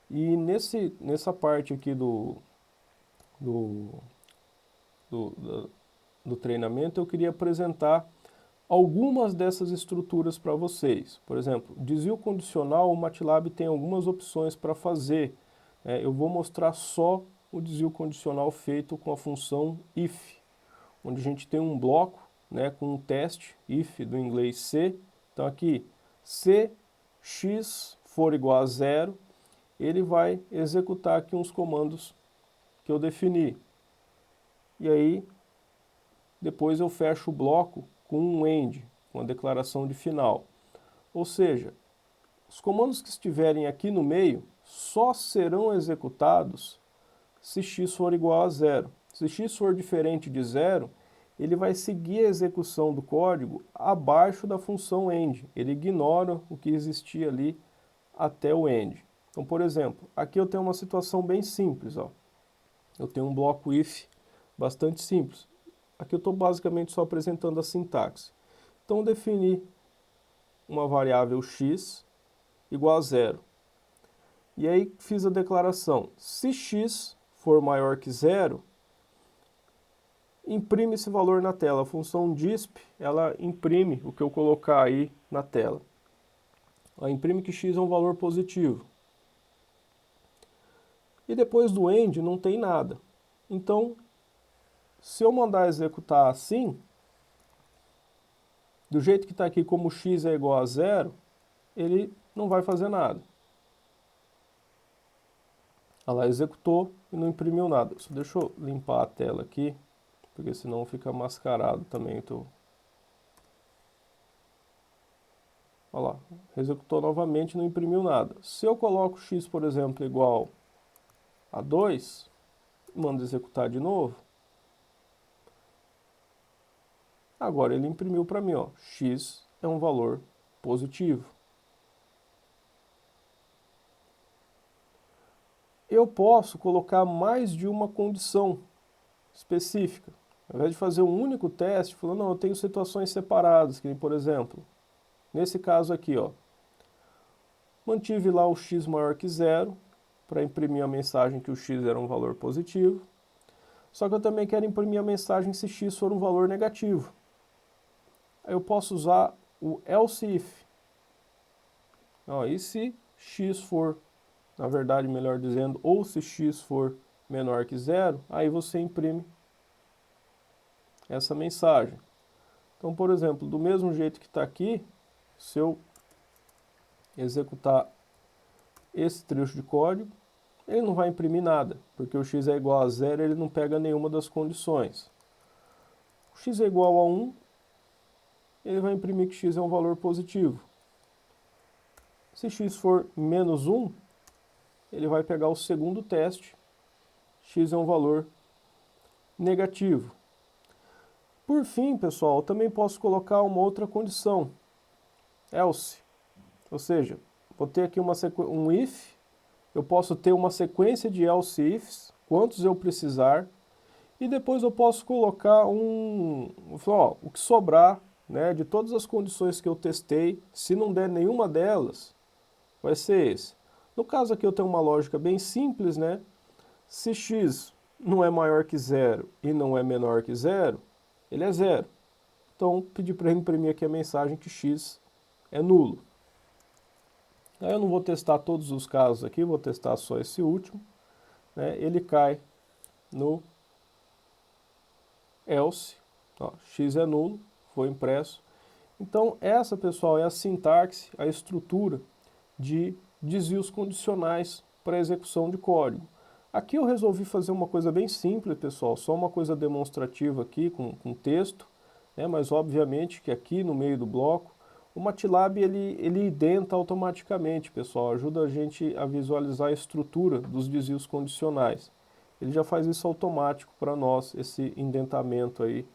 E nessa parte aqui do, do, do treinamento, eu queria apresentar algumas dessas estruturas para vocês. Por exemplo, desvio condicional, o MATLAB tem algumas opções para fazer. Eu vou mostrar só o desvio condicional feito com a função if, onde a gente tem um bloco, né, com um teste, if do inglês C. Então aqui, se x for igual a zero, ele vai executar aqui uns comandos que eu defini. E aí, depois eu fecho o bloco com um end, com a declaração de final. Ou seja, os comandos que estiverem aqui no meio só serão executados se x for igual a zero. Se x for diferente de zero, ele vai seguir a execução do código abaixo da função end. Ele ignora o que existia ali até o end. Então, por exemplo, aqui eu tenho uma situação bem simples. Ó. Eu tenho um bloco if bastante simples. Aqui eu estou basicamente só apresentando a sintaxe. Então, eu defini uma variável x igual a zero. E aí fiz a declaração. Se x for maior que zero, imprime esse valor na tela. A função disp, ela imprime o que eu colocar aí na tela. Ela imprime que x é um valor positivo. E depois do end não tem nada. Então, se eu mandar executar assim, do jeito que está aqui, como x é igual a zero, ele não vai fazer nada. Ela executou e não imprimiu nada. Só deixa eu limpar a tela aqui, porque senão fica mascarado também. Então, olha lá, executou novamente e não imprimiu nada. Se eu coloco x, por exemplo, igual a 2, mando executar de novo, agora ele imprimiu para mim, ó, x é um valor positivo. Eu posso colocar mais de uma condição específica. Ao invés de fazer um único teste, falando, não, eu tenho situações separadas, que nem, por exemplo, nesse caso aqui, ó, mantive lá o x maior que zero, para imprimir a mensagem que o x era um valor positivo. Só que eu também quero imprimir a mensagem se x for um valor negativo. Aí eu posso usar o else if. Ó, e se x for, na verdade, melhor dizendo, ou se x for menor que zero, aí você imprime essa mensagem. Então, por exemplo, do mesmo jeito que está aqui, se eu executar esse trecho de código, ele não vai imprimir nada, porque o x é igual a zero, ele não pega nenhuma das condições. O x é igual a 1, ele vai imprimir que x é um valor positivo. Se x for menos 1, ele vai pegar o segundo teste, x é um valor negativo. Por fim, pessoal, eu também posso colocar uma outra condição, else. Ou seja, vou ter aqui um if, eu posso ter uma sequência de else ifs, quantos eu precisar, e depois eu posso colocar o que sobrar, né, de todas as condições que eu testei, se não der nenhuma delas, vai ser esse. No caso aqui eu tenho uma lógica bem simples, né? Se x não é maior que zero e não é menor que zero, ele é zero. Então, pedi para ele imprimir aqui a mensagem que x é nulo. Aí eu não vou testar todos os casos aqui, vou testar só esse último. Né? Ele cai no else, ó, x é nulo, foi impresso. Então, essa, pessoal, é a sintaxe, a estrutura de desvios condicionais para execução de código. Aqui eu resolvi fazer uma coisa bem simples, pessoal, só uma coisa demonstrativa aqui com texto, né, mas obviamente que aqui no meio do bloco, o MATLAB ele identa automaticamente, pessoal, ajuda a gente a visualizar a estrutura dos desvios condicionais. Ele já faz isso automático para nós, esse indentamento aí,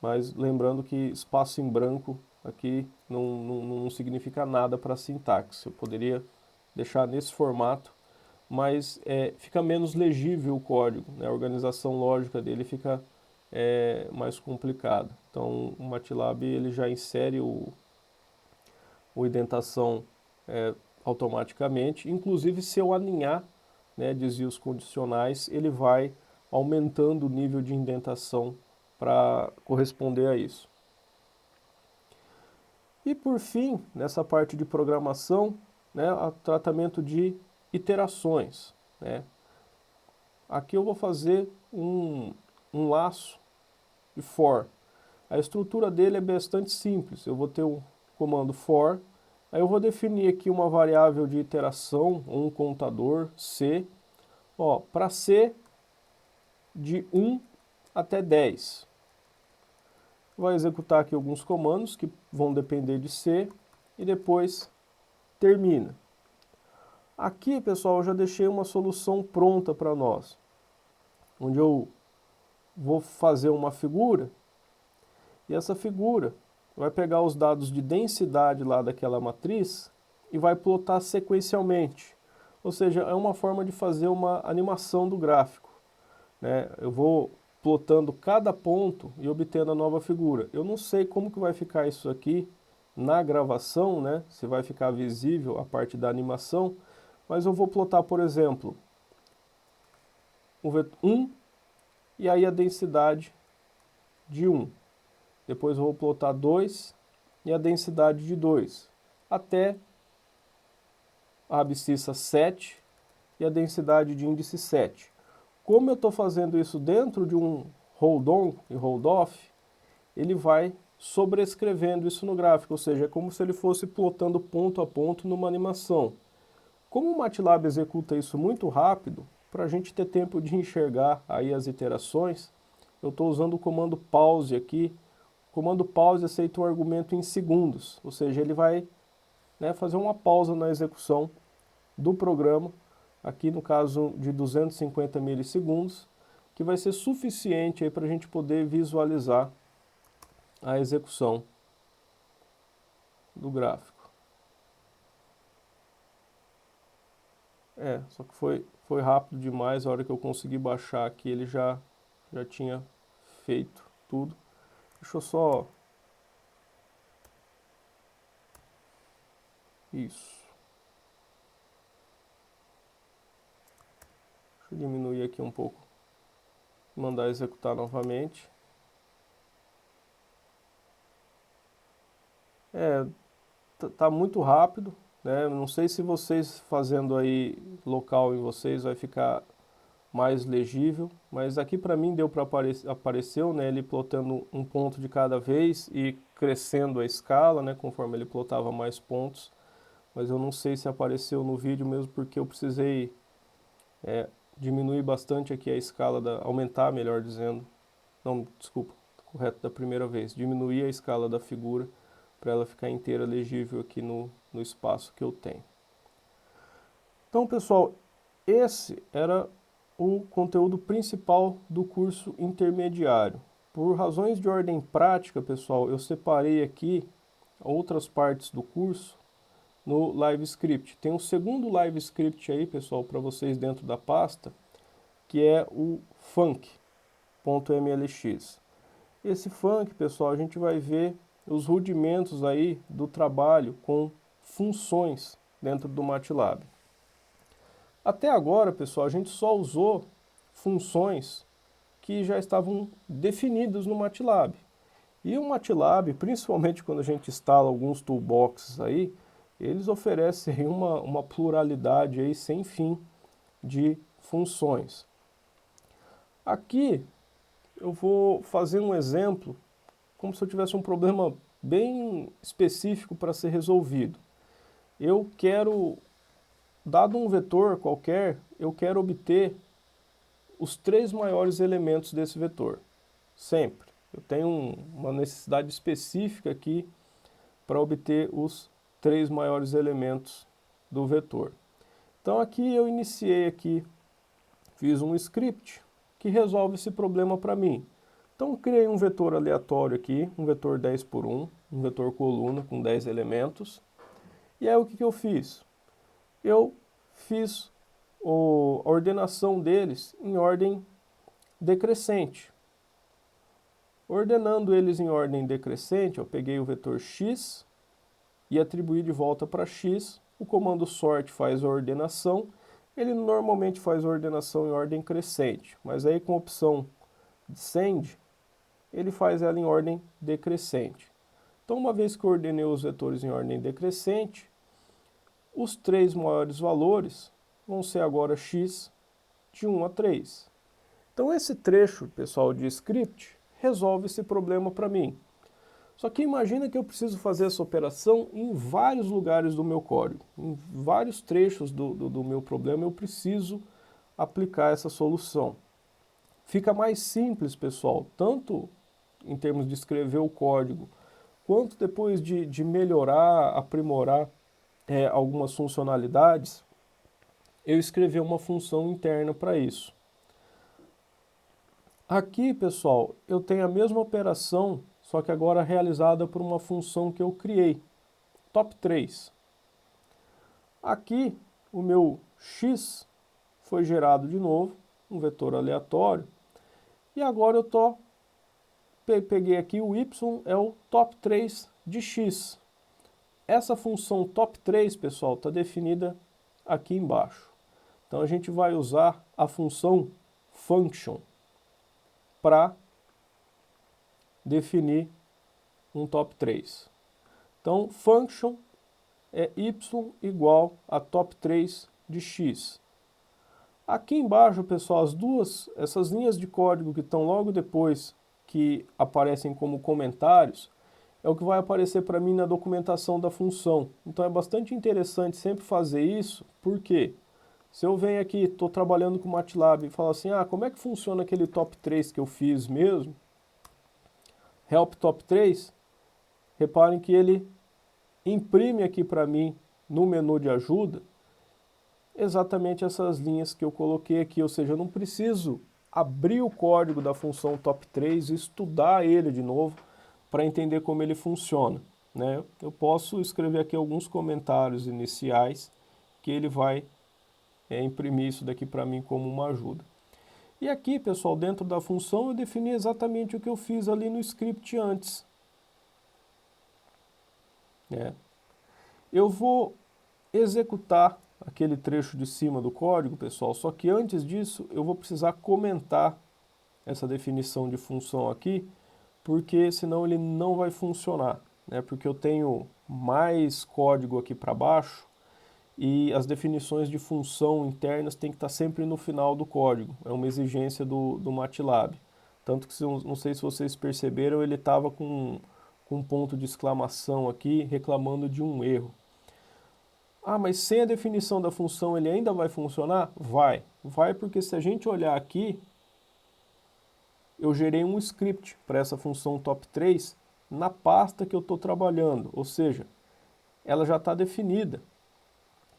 mas lembrando que espaço em branco aqui não significa nada para a sintaxe. Eu poderia deixar nesse formato, mas fica menos legível o código, né? A organização lógica dele fica mais complicada. Então o MATLAB ele já insere o indentação automaticamente, inclusive se eu alinhar, né, desvios condicionais, ele vai aumentando o nível de indentação para corresponder a isso. E por fim, nessa parte de programação, né, o tratamento de iterações. Né? Aqui eu vou fazer um laço de for. A estrutura dele é bastante simples. Eu vou ter um comando for, aí eu vou definir aqui uma variável de iteração, um contador, c. Para c de 1 até 10. Vai executar aqui alguns comandos que vão depender de C e depois termina. Aqui, pessoal, eu já deixei uma solução pronta para nós, onde eu vou fazer uma figura e essa figura vai pegar os dados de densidade lá daquela matriz e vai plotar sequencialmente. Ou seja, é uma forma de fazer uma animação do gráfico. Né? Eu vou plotando cada ponto e obtendo a nova figura. Eu não sei como que vai ficar isso aqui na gravação, né? Se vai ficar visível a parte da animação, mas eu vou plotar, por exemplo, o vetor 1 e aí a densidade de 1. Depois eu vou plotar 2 e a densidade de 2, até a abscissa 7 e a densidade de índice 7. Como eu estou fazendo isso dentro de um hold-on e hold-off, ele vai sobrescrevendo isso no gráfico, ou seja, é como se ele fosse plotando ponto a ponto numa animação. Como o MATLAB executa isso muito rápido, para a gente ter tempo de enxergar aí as iterações, eu estou usando o comando pause aqui. O comando pause aceita um argumento em segundos, ou seja, ele vai, né, fazer uma pausa na execução do programa, aqui no caso de 250 milissegundos, que vai ser suficiente para a gente poder visualizar a execução do gráfico. Só que foi rápido demais, a hora que eu consegui baixar aqui ele já tinha feito tudo. Deixa eu só... Isso. Deixa eu diminuir aqui um pouco mandar executar novamente. Tá muito rápido, né? Não sei se vocês fazendo aí local em vocês vai ficar mais legível, mas aqui para mim deu para apareceu, né, ele plotando um ponto de cada vez e crescendo a escala, né, conforme ele plotava mais pontos, mas eu não sei se apareceu no vídeo mesmo porque eu precisei diminuir bastante aqui a escala, aumentar, melhor dizendo, não, desculpa, correto da primeira vez, diminuir a escala da figura para ela ficar inteira legível aqui no espaço que eu tenho. Então, pessoal, esse era o conteúdo principal do curso intermediário. Por razões de ordem prática, pessoal, eu separei aqui outras partes do curso no LiveScript. Tem um segundo LiveScript aí, pessoal, para vocês dentro da pasta, que é o funk.mlx. Esse funk, pessoal, a gente vai ver os rudimentos aí do trabalho com funções dentro do MATLAB. Até agora, pessoal, a gente só usou funções que já estavam definidas no MATLAB. E o MATLAB, principalmente quando a gente instala alguns toolboxes aí, eles oferecem uma pluralidade aí sem fim de funções. Aqui eu vou fazer um exemplo como se eu tivesse um problema bem específico para ser resolvido. Eu quero, dado um vetor qualquer, eu quero obter os 3 maiores elementos desse vetor, sempre. Eu tenho uma necessidade específica aqui para obter os 3 maiores elementos do vetor. Então aqui eu iniciei aqui, fiz um script que resolve esse problema para mim. Então criei um vetor aleatório aqui, um vetor 10 por 1, um vetor coluna com 10 elementos. E aí o que eu fiz? Eu fiz a ordenação deles em ordem decrescente. Ordenando eles em ordem decrescente, eu peguei o vetor x e atribuí de volta para x. O comando sort faz a ordenação. Ele normalmente faz a ordenação em ordem crescente, mas aí com a opção descend, ele faz ela em ordem decrescente. Então, uma vez que eu ordenei os vetores em ordem decrescente, os 3 maiores valores vão ser agora x de 1 a 3. Então esse trecho, pessoal, de script resolve esse problema para mim. Só que imagina que eu preciso fazer essa operação em vários lugares do meu código. Em vários trechos do meu problema eu preciso aplicar essa solução. Fica mais simples, pessoal, tanto em termos de escrever o código, quanto depois de melhorar, aprimorar algumas funcionalidades, eu escrevi uma função interna para isso. Aqui, pessoal, eu tenho a mesma operação, só que agora realizada por uma função que eu criei, top3. Aqui, o meu x foi gerado de novo, um vetor aleatório, e agora eu peguei aqui o y, é o top3 de x. Essa função top3, pessoal, está definida aqui embaixo. Então a gente vai usar a função function para definir um top3. Então function é y igual a top3 de x. Aqui embaixo, pessoal, essas linhas de código que estão logo depois, que aparecem como comentários, é o que vai aparecer para mim na documentação da função. Então é bastante interessante sempre fazer isso, porque se eu venho aqui, estou trabalhando com o MATLAB e falo assim, como é que funciona aquele top 3 que eu fiz mesmo? Help top 3, reparem que ele imprime aqui para mim no menu de ajuda exatamente essas linhas que eu coloquei aqui, ou seja, eu não preciso abrir o código da função top3 e estudar ele de novo para entender como ele funciona, né? Eu posso escrever aqui alguns comentários iniciais que ele vai imprimir isso daqui para mim como uma ajuda. E aqui, pessoal, dentro da função eu defini exatamente o que eu fiz ali no script antes. Eu vou executar aquele trecho de cima do código, pessoal, só que antes disso eu vou precisar comentar essa definição de função aqui, porque senão ele não vai funcionar, né? Porque eu tenho mais código aqui para baixo e as definições de função internas têm que estar sempre no final do código. É uma exigência do MATLAB. Tanto que, não sei se vocês perceberam, ele estava com um ponto de exclamação aqui, reclamando de um erro. Ah, mas sem a definição da função ele ainda vai funcionar? Vai. Vai porque se a gente olhar aqui, eu gerei um script para essa função top3 na pasta que eu estou trabalhando. Ou seja, ela já está definida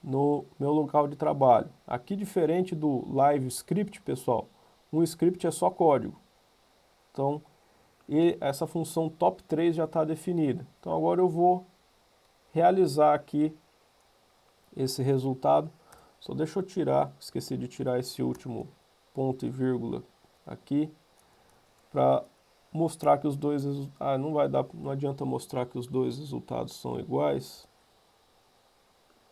no meu local de trabalho. Aqui, diferente do live script, pessoal, um script é só código. Então, essa função top3 já está definida. Então, agora eu vou realizar aqui esse resultado. Só deixa eu tirar, esqueci de tirar esse último ponto e vírgula aqui, para mostrar que os dois, não vai dar, não adianta mostrar que os dois resultados são iguais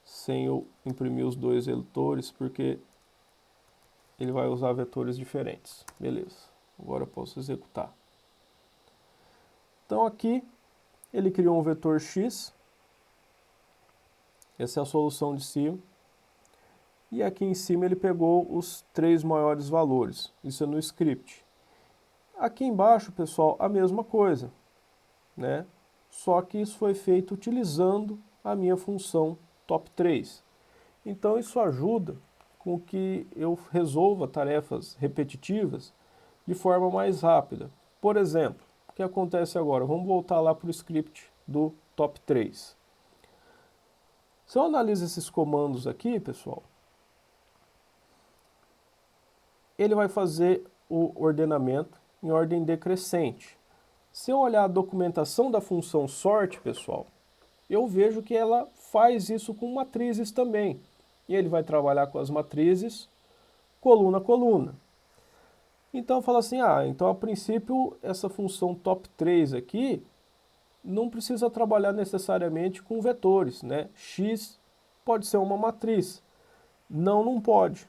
sem eu imprimir os dois vetores, porque ele vai usar vetores diferentes. Beleza, agora eu posso executar. Então aqui ele criou um vetor x, essa é a solução de cima, e aqui em cima ele pegou os 3 maiores valores, isso é no script. Aqui embaixo, pessoal, a mesma coisa, né? Só que isso foi feito utilizando a minha função top3. Então isso ajuda com que eu resolva tarefas repetitivas de forma mais rápida. Por exemplo, o que acontece agora? Vamos voltar lá para o script do top3. Se eu analiso esses comandos aqui, pessoal, ele vai fazer o ordenamento em ordem decrescente. Se eu olhar a documentação da função sort, pessoal, eu vejo que ela faz isso com matrizes também. E ele vai trabalhar com as matrizes coluna a coluna. Então fala assim, então a princípio essa função top3 aqui não precisa trabalhar necessariamente com vetores, né? X pode ser uma matriz. Não, não pode.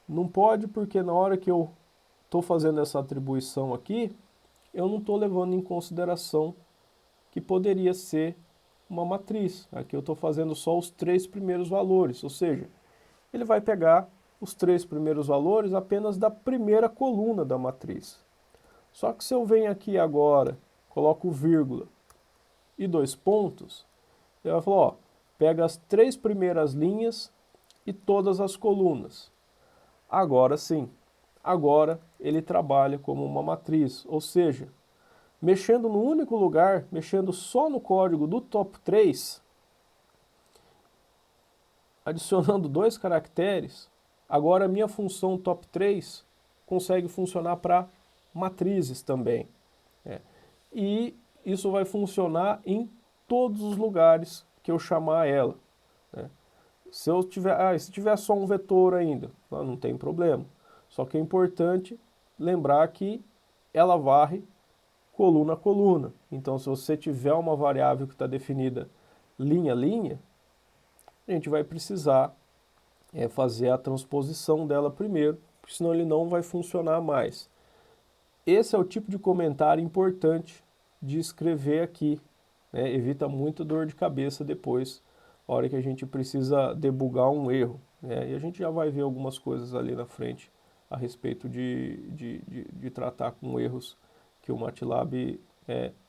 Não pode porque na hora que eu estou fazendo essa atribuição aqui, eu não estou levando em consideração que poderia ser uma matriz. Aqui eu estou fazendo só os 3 primeiros valores, ou seja, ele vai pegar os 3 primeiros valores apenas da primeira coluna da matriz. Só que se eu venho aqui agora, coloco vírgula e 2 pontos, ele vai falar, ó, pega as 3 primeiras linhas e todas as colunas. Agora sim, agora ele trabalha como uma matriz, ou seja, mexendo no único lugar, mexendo só no código do top3, adicionando 2 caracteres, agora a minha função top3 consegue funcionar para matrizes também. E isso vai funcionar em todos os lugares que eu chamar ela. Né? Se tiver só um vetor ainda, não tem problema. Só que é importante lembrar que ela varre coluna a coluna. Então, se você tiver uma variável que está definida linha a linha, a gente vai precisar fazer a transposição dela primeiro, porque senão ele não vai funcionar mais. Esse é o tipo de comentário importante de escrever aqui, né? Evita muito dor de cabeça depois, na hora que a gente precisa debugar um erro, né? E a gente já vai ver algumas coisas ali na frente a respeito de tratar com erros que o MATLAB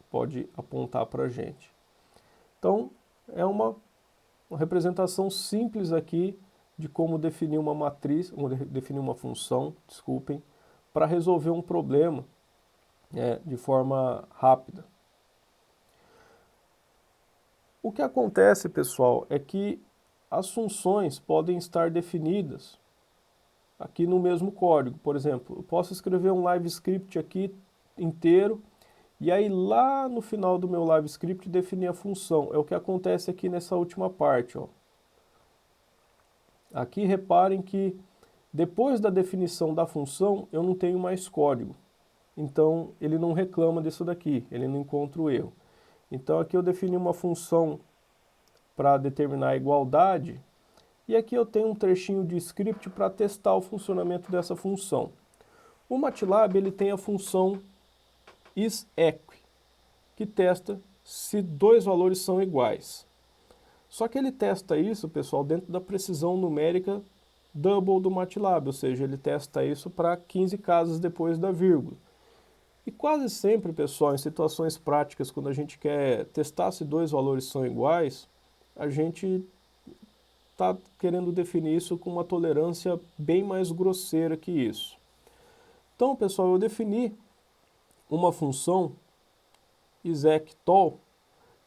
pode apontar para a gente. Então, é uma representação simples aqui de como definir uma matriz, definir uma função, desculpem, para resolver um problema de forma rápida. O que acontece, pessoal, é que as funções podem estar definidas aqui no mesmo código. Por exemplo, eu posso escrever um live script aqui inteiro e aí lá no final do meu live script definir a função. É o que acontece aqui nessa última parte. Ó. Aqui reparem que depois da definição da função eu não tenho mais código. Então ele não reclama disso daqui, ele não encontra o erro. Então aqui eu defini uma função para determinar a igualdade e aqui eu tenho um trechinho de script para testar o funcionamento dessa função. O MATLAB ele tem a função isEqui, que testa se dois valores são iguais. Só que ele testa isso, pessoal, dentro da precisão numérica double do MATLAB, ou seja, ele testa isso para 15 casas depois da vírgula. E quase sempre, pessoal, em situações práticas, quando a gente quer testar se dois valores são iguais, a gente está querendo definir isso com uma tolerância bem mais grosseira que isso. Então, pessoal, eu defini uma função isEqTol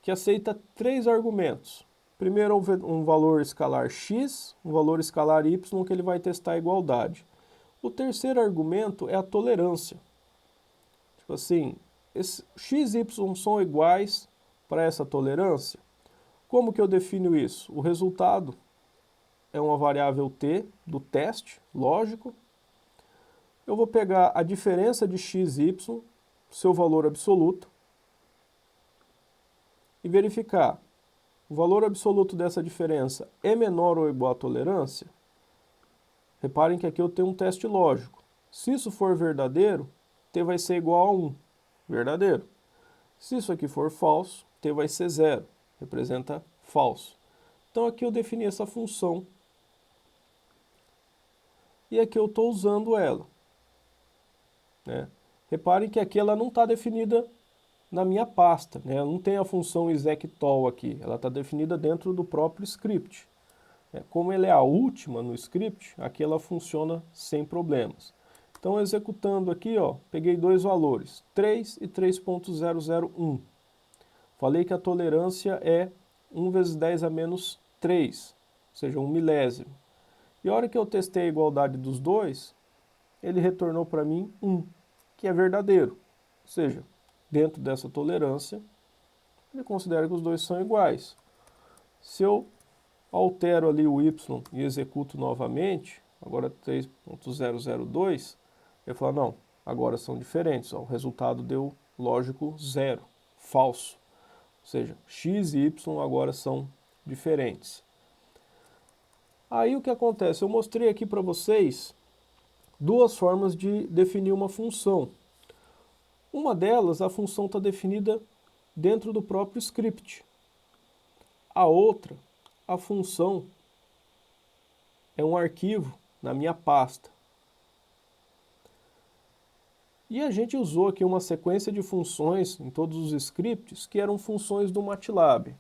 que aceita 3 argumentos. Primeiro, um valor escalar x, um valor escalar y, que ele vai testar a igualdade. O terceiro argumento é a tolerância. Tipo assim, x e y são iguais para essa tolerância. Como que eu defino isso? O resultado é uma variável t do teste, lógico. Eu vou pegar a diferença de x e y, seu valor absoluto, e verificar o valor absoluto dessa diferença é menor ou igual à tolerância. Reparem que aqui eu tenho um teste lógico. Se isso for verdadeiro, t vai ser igual a 1, verdadeiro. Se isso aqui for falso, t vai ser 0, representa falso. Então aqui eu defini essa função e aqui eu estou usando ela. Né? Reparem que aqui ela não está definida na minha pasta, né? Não tem a função isEqTol aqui, ela está definida dentro do próprio script. Como ela é a última no script, aqui ela funciona sem problemas. Então, executando aqui, ó, peguei dois valores, 3 e 3.001. Falei que a tolerância é 1 vezes 10 a menos 3, ou seja, 1 milésimo. E a hora que eu testei a igualdade dos dois, ele retornou para mim 1, que é verdadeiro. Ou seja, dentro dessa tolerância, ele considera que os dois são iguais. Se eu altero ali o y e executo novamente, agora 3.002, ele fala, não, agora são diferentes. Ó, o resultado deu, lógico, 0, falso. Ou seja, x e y agora são diferentes. Aí o que acontece? Eu mostrei aqui para vocês duas formas de definir uma função. Uma delas, a função está definida dentro do próprio script. A outra, a função é um arquivo na minha pasta. E a gente usou aqui uma sequência de funções em todos os scripts que eram funções do MATLAB.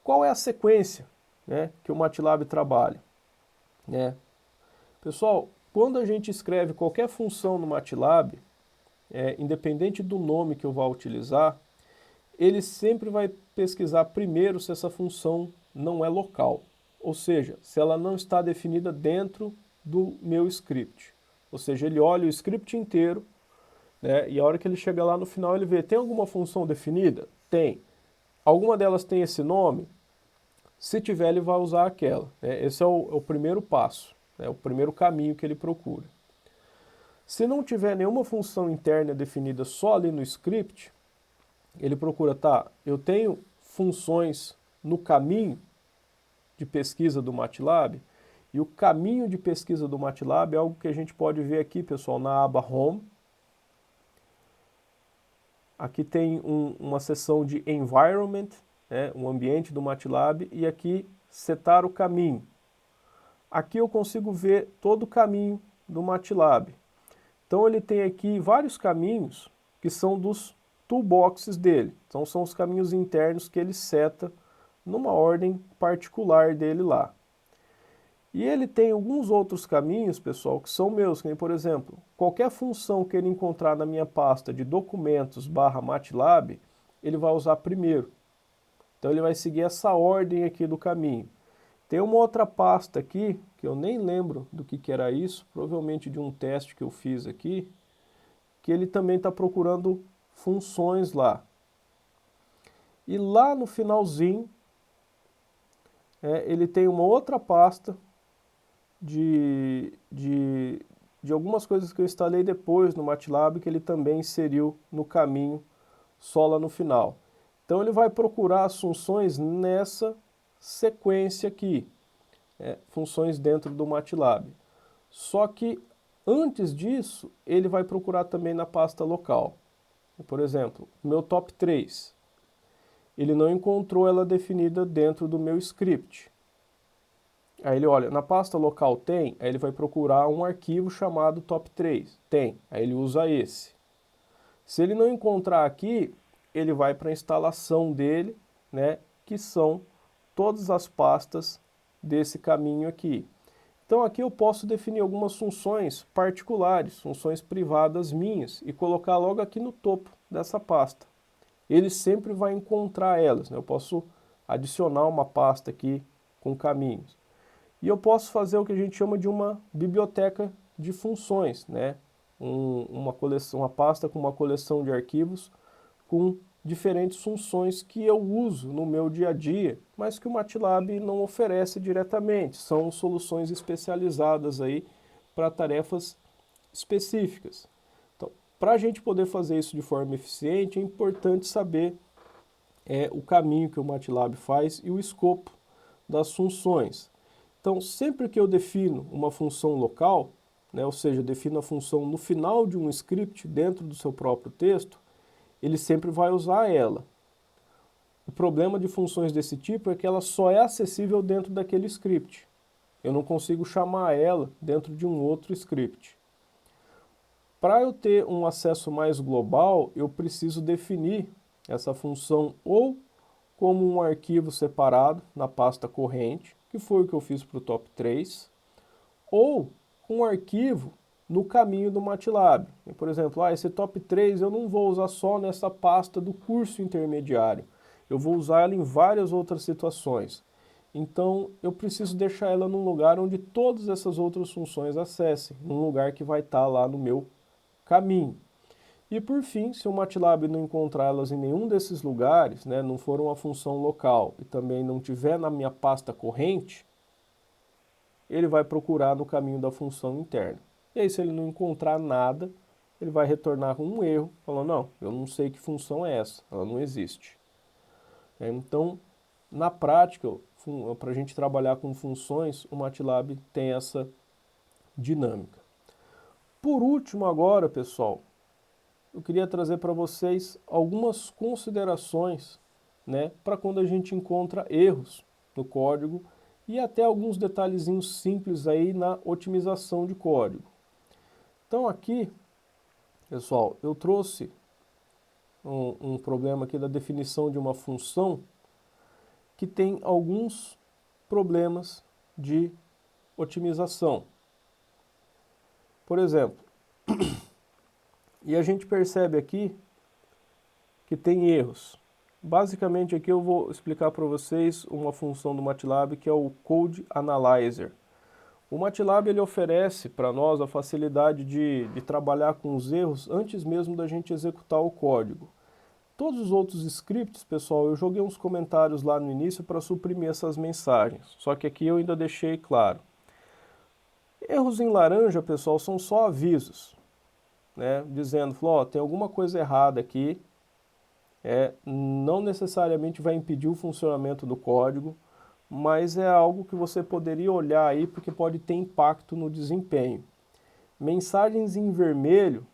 Qual é a sequência, né, que o MATLAB trabalha? Pessoal, quando a gente escreve qualquer função no MATLAB, independente do nome que eu vá utilizar, ele sempre vai pesquisar primeiro se essa função não é local, ou seja, se ela não está definida dentro do meu script. Ou seja, ele olha o script inteiro, né, e a hora que ele chega lá no final ele vê, tem alguma função definida? Tem. Alguma delas tem esse nome? Se tiver, ele vai usar aquela. Esse é o primeiro passo, o primeiro caminho que ele procura. Se não tiver nenhuma função interna definida só ali no script, ele procura, tá, eu tenho funções no caminho de pesquisa do MATLAB, e o caminho de pesquisa do MATLAB é algo que a gente pode ver aqui, pessoal, na aba Home. Aqui tem uma seção de Environment, um ambiente do MATLAB, e aqui setar o caminho. Aqui eu consigo ver todo o caminho do MATLAB. Então ele tem aqui vários caminhos que são dos toolboxes dele. Então são os caminhos internos que ele seta numa ordem particular dele lá. E ele tem alguns outros caminhos, pessoal, que são meus, que nem, por exemplo, qualquer função que ele encontrar na minha pasta de documentos /MATLAB, ele vai usar primeiro. Então ele vai seguir essa ordem aqui do caminho. Tem uma outra pasta aqui, que eu nem lembro do que era isso, provavelmente de um teste que eu fiz aqui, que ele também está procurando funções lá. E lá no finalzinho, ele tem uma outra pasta de algumas coisas que eu instalei depois no MATLAB, que ele também inseriu no caminho, só lá no final. Então ele vai procurar as funções nessa sequência aqui, funções dentro do MATLAB. Só que Antes disso, ele vai procurar também na pasta local. Por exemplo, o meu top 3. Ele não encontrou ela definida dentro do meu script. Aí ele olha, na pasta local tem, aí ele vai procurar um arquivo chamado top 3. Tem, aí ele usa esse. Se ele não encontrar aqui, ele vai para a instalação dele, né, que são todas as pastas desse caminho aqui. Então aqui eu posso definir algumas funções particulares, funções privadas minhas, e colocar logo aqui no topo dessa pasta. Ele sempre vai encontrar elas, né? Eu posso adicionar uma pasta aqui com caminhos. E eu posso fazer o que a gente chama de uma biblioteca de funções, né? Uma coleção, uma pasta com uma coleção de arquivos com diferentes funções que eu uso no meu dia a dia, mas que o MATLAB não oferece diretamente. São soluções especializadas aí para tarefas específicas. Então, para a gente poder fazer isso de forma eficiente, é importante saber o caminho que o MATLAB faz e o escopo das funções. Então, sempre que eu defino uma função local, né, ou seja, defino a função no final de um script dentro do seu próprio texto, ele sempre vai usar ela. O problema de funções desse tipo é que ela só é acessível dentro daquele script. Eu não consigo chamar ela dentro de um outro script. Para eu ter um acesso mais global, eu preciso definir essa função ou como um arquivo separado na pasta corrente, que foi o que eu fiz para o top 3, ou um arquivo no caminho do MATLAB. Por exemplo, esse top 3 eu não vou usar só nessa pasta do curso intermediário, eu vou usar ela em várias outras situações. Então eu preciso deixar ela num lugar onde todas essas outras funções acessem, num lugar que vai estar lá no meu caminho. E por fim, se o MATLAB não encontrar elas em nenhum desses lugares, né, não for uma função local e também não tiver na minha pasta corrente, ele vai procurar no caminho da função interna. E aí, se ele não encontrar nada, ele vai retornar com um erro, falando, não, eu não sei que função é essa, ela não existe. Então, na prática, para a gente trabalhar com funções, o MATLAB tem essa dinâmica. Por último agora, pessoal, eu queria trazer para vocês algumas considerações, né, para quando a gente encontra erros no código e até alguns detalhezinhos simples aí na otimização de código. Então aqui, pessoal, eu trouxe um problema aqui da definição de uma função que tem alguns problemas de otimização. Por exemplo, e a gente percebe aqui que tem erros. Basicamente aqui eu vou explicar para vocês uma função do MATLAB que é o Code Analyzer. O MATLAB ele oferece para nós a facilidade de trabalhar com os erros antes mesmo da gente executar o código. Todos os outros scripts, pessoal, eu joguei uns comentários lá no início para suprimir essas mensagens, só que aqui eu ainda deixei claro. Erros em laranja, pessoal, são só avisos, né, dizendo, tem alguma coisa errada aqui, não necessariamente vai impedir o funcionamento do código, mas é algo que você poderia olhar aí porque pode ter impacto no desempenho. Mensagens em vermelho,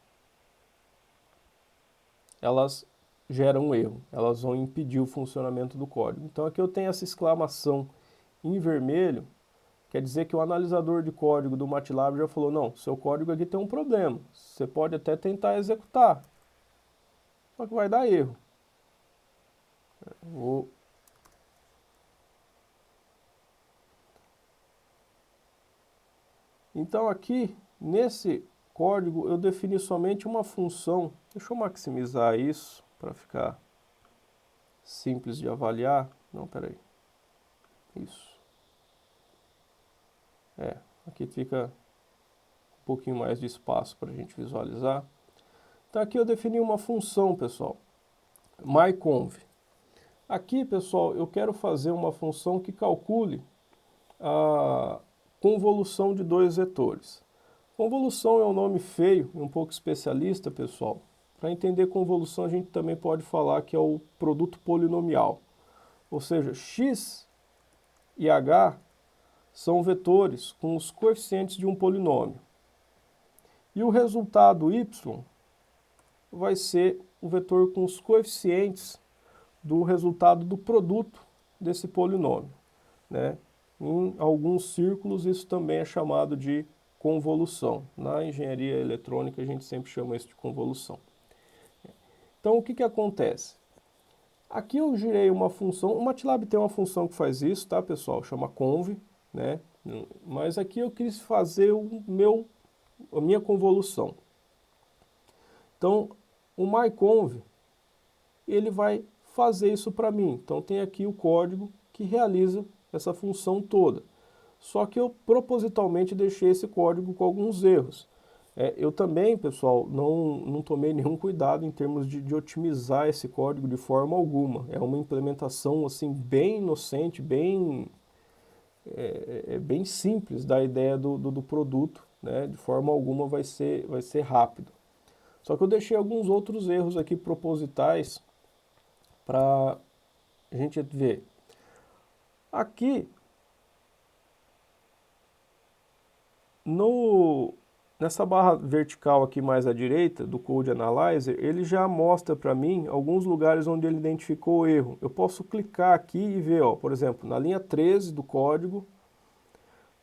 elas geram um erro, elas vão impedir o funcionamento do código. Então aqui eu tenho essa exclamação em vermelho, quer dizer que o analisador de código do MATLAB já falou, não, seu código aqui tem um problema, você pode até tentar executar, só que vai dar erro. Então aqui, nesse código, eu defini somente uma função. Deixa eu maximizar isso para ficar simples de avaliar. Não, peraí. Isso. Aqui fica um pouquinho mais de espaço para a gente visualizar. Então aqui eu defini uma função, pessoal. myConv. Aqui, pessoal, eu quero fazer uma função que calcule a convolução de dois vetores. Convolução é um nome feio e um pouco especialista, pessoal. Para entender convolução, a gente também pode falar que é o produto polinomial. Ou seja, x e h são vetores com os coeficientes de um polinômio. E o resultado y vai ser o vetor com os coeficientes do resultado do produto desse polinômio, né? Em alguns círculos isso também é chamado de convolução. Na engenharia eletrônica a gente sempre chama isso de convolução. Então o que que acontece? Aqui eu girei uma função, o MATLAB tem uma função que faz isso, tá pessoal? Chama conv, né? Mas aqui eu quis fazer a minha convolução. Então o myconv, ele vai fazer isso para mim. Então tem aqui o código que realiza essa função toda. Só que eu propositalmente deixei esse código com alguns erros. Eu também, pessoal, não tomei nenhum cuidado em termos de otimizar esse código de forma alguma. É uma implementação assim bem inocente, bem simples da ideia do produto, né? De forma alguma vai ser rápido. Só que eu deixei alguns outros erros aqui propositais para a gente ver. Aqui, nessa barra vertical aqui mais à direita do Code Analyzer, ele já mostra para mim alguns lugares onde ele identificou o erro. Eu posso clicar aqui e ver, ó, por exemplo, na linha 13 do código,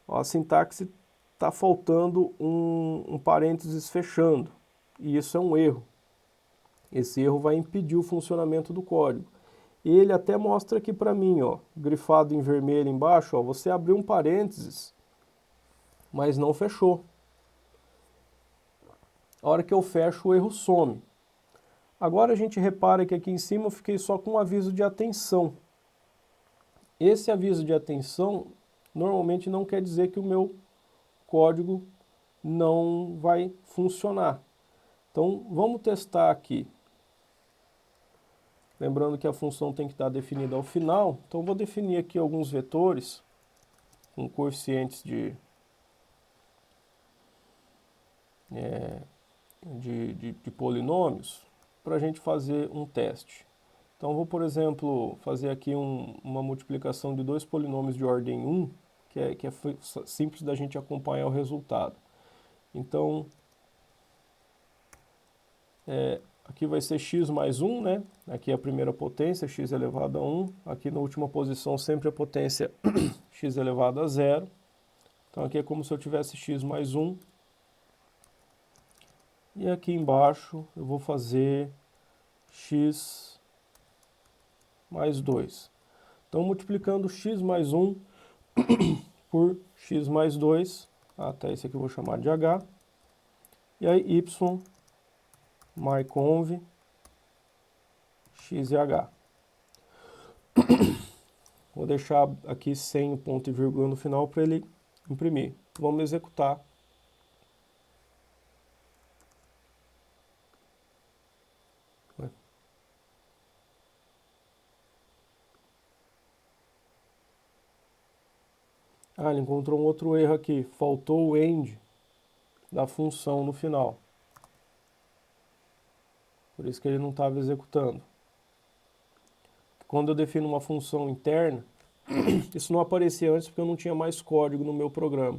ó, a sintaxe está faltando um parênteses fechando, e isso é um erro. Esse erro vai impedir o funcionamento do código. E ele até mostra aqui para mim, ó, grifado em vermelho embaixo, ó, você abriu um parênteses, mas não fechou. A hora que eu fecho, o erro some. Agora a gente repara que aqui em cima eu fiquei só com um aviso de atenção. Esse aviso de atenção normalmente não quer dizer que o meu código não vai funcionar. Então vamos testar aqui. Lembrando que a função tem que estar definida ao final, então vou definir aqui alguns vetores com coeficientes de polinômios para a gente fazer um teste. Então vou, por exemplo, fazer aqui uma multiplicação de dois polinômios de ordem 1, que é simples da gente acompanhar o resultado. Então, aqui vai ser x mais 1, né? Aqui é a primeira potência, x elevado a 1. Aqui na última posição sempre a potência x elevado a 0. Então aqui é como se eu tivesse x mais 1. E aqui embaixo eu vou fazer x mais 2. Então multiplicando x mais 1 por x mais 2, até esse aqui eu vou chamar de h. E aí y myconv x e h. Vou deixar aqui sem o ponto e vírgula no final para ele imprimir. Vamos executar. Ah, ele encontrou um outro erro aqui. Faltou o end da função no final. Por isso que ele não estava executando. Quando eu defino uma função interna, isso não aparecia antes porque eu não tinha mais código no meu programa.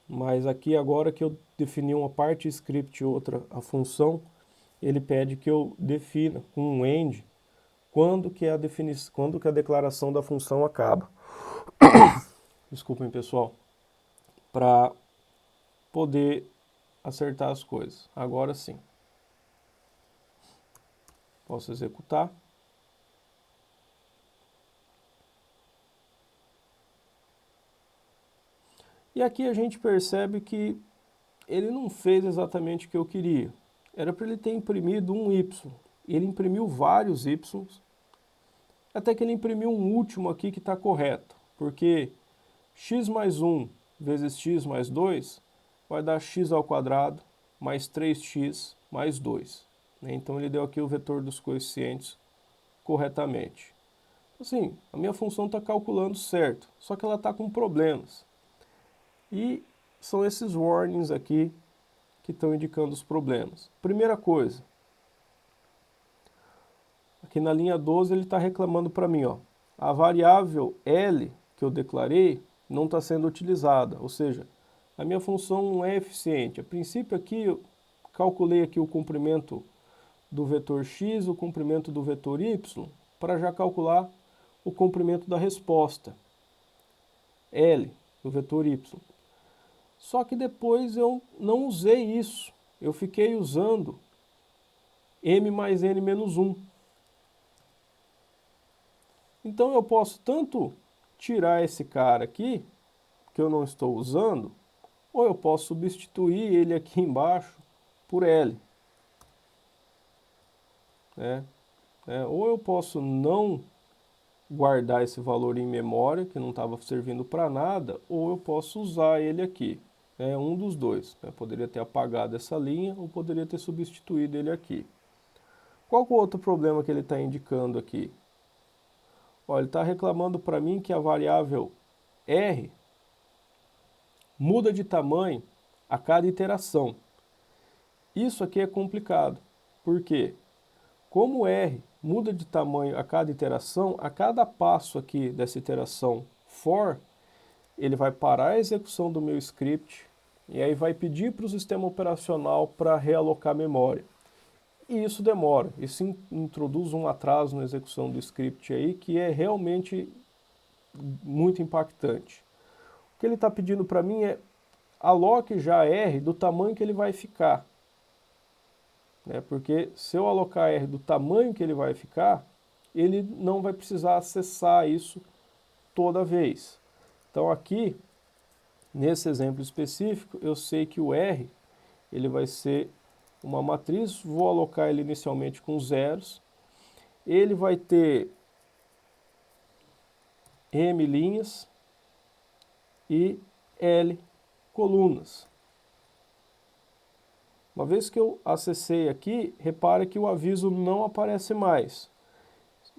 Mas aqui agora que eu defini uma parte script e outra a função, ele pede que eu defina com um end quando que a declaração da função acaba. Desculpem, pessoal. Para poder acertar as coisas. Agora sim. Posso executar. E aqui a gente percebe que ele não fez exatamente o que eu queria. Era para ele ter imprimido um y. Ele imprimiu vários y, até que ele imprimiu um último aqui que está correto. Porque x mais 1 vezes x mais 2 vai dar x ao quadrado mais 3x mais 2. Então ele deu aqui o vetor dos coeficientes corretamente. Assim, a minha função está calculando certo, só que ela está com problemas. E são esses warnings aqui que estão indicando os problemas. Primeira coisa, aqui na linha 12 ele está reclamando para mim, ó, a variável L que eu declarei não está sendo utilizada, ou seja, a minha função não é eficiente. A princípio aqui, eu calculei aqui o comprimento do vetor x, o comprimento do vetor y, para já calcular o comprimento da resposta, L, do vetor y. Só que depois eu não usei isso, eu fiquei usando m mais n menos 1. Então eu posso tanto tirar esse cara aqui, que eu não estou usando, ou eu posso substituir ele aqui embaixo por L. Ou eu posso não guardar esse valor em memória, que não estava servindo para nada, ou eu posso usar ele aqui. É um dos dois. Poderia ter apagado essa linha, ou poderia ter substituído ele aqui. Qual que é o outro problema que ele está indicando aqui? Olha, ele está reclamando para mim que a variável R muda de tamanho a cada iteração. Isso aqui é complicado. Por quê? Como R muda de tamanho a cada iteração, a cada passo aqui dessa iteração for, ele vai parar a execução do meu script e aí vai pedir para o sistema operacional para realocar memória. E isso demora, isso introduz um atraso na execução do script aí que é realmente muito impactante. O que ele está pedindo para mim é aloque já R do tamanho que ele vai ficar. Porque se eu alocar R do tamanho que ele vai ficar, ele não vai precisar acessar isso toda vez. Então aqui, nesse exemplo específico, eu sei que o R ele vai ser uma matriz, vou alocar ele inicialmente com zeros, ele vai ter M linhas e L colunas. Uma vez que eu acessei aqui, repare que o aviso não aparece mais.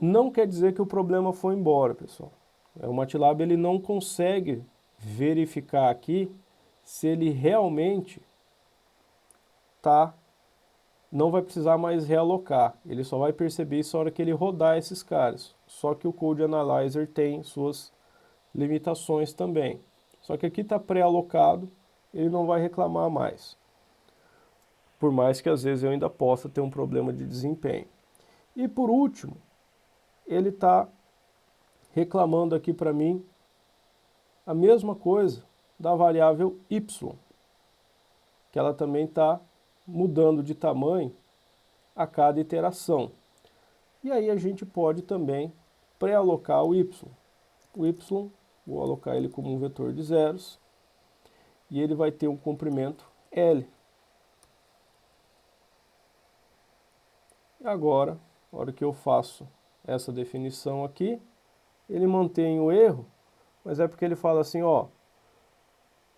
Não quer dizer que o problema foi embora, pessoal. O MATLAB ele não consegue verificar aqui se ele realmente não vai precisar mais realocar. Ele só vai perceber isso na hora que ele rodar esses caras. Só que o Code Analyzer tem suas limitações também. Só que aqui está pré-alocado, ele não vai reclamar mais. Por mais que às vezes eu ainda possa ter um problema de desempenho. E por último, ele está reclamando aqui para mim a mesma coisa da variável y, que ela também está mudando de tamanho a cada iteração. E aí a gente pode também pré-alocar o y. O y, vou alocar ele como um vetor de zeros, e ele vai ter um comprimento L. Agora, na hora que eu faço essa definição aqui, ele mantém o erro, mas é porque ele fala assim, ó,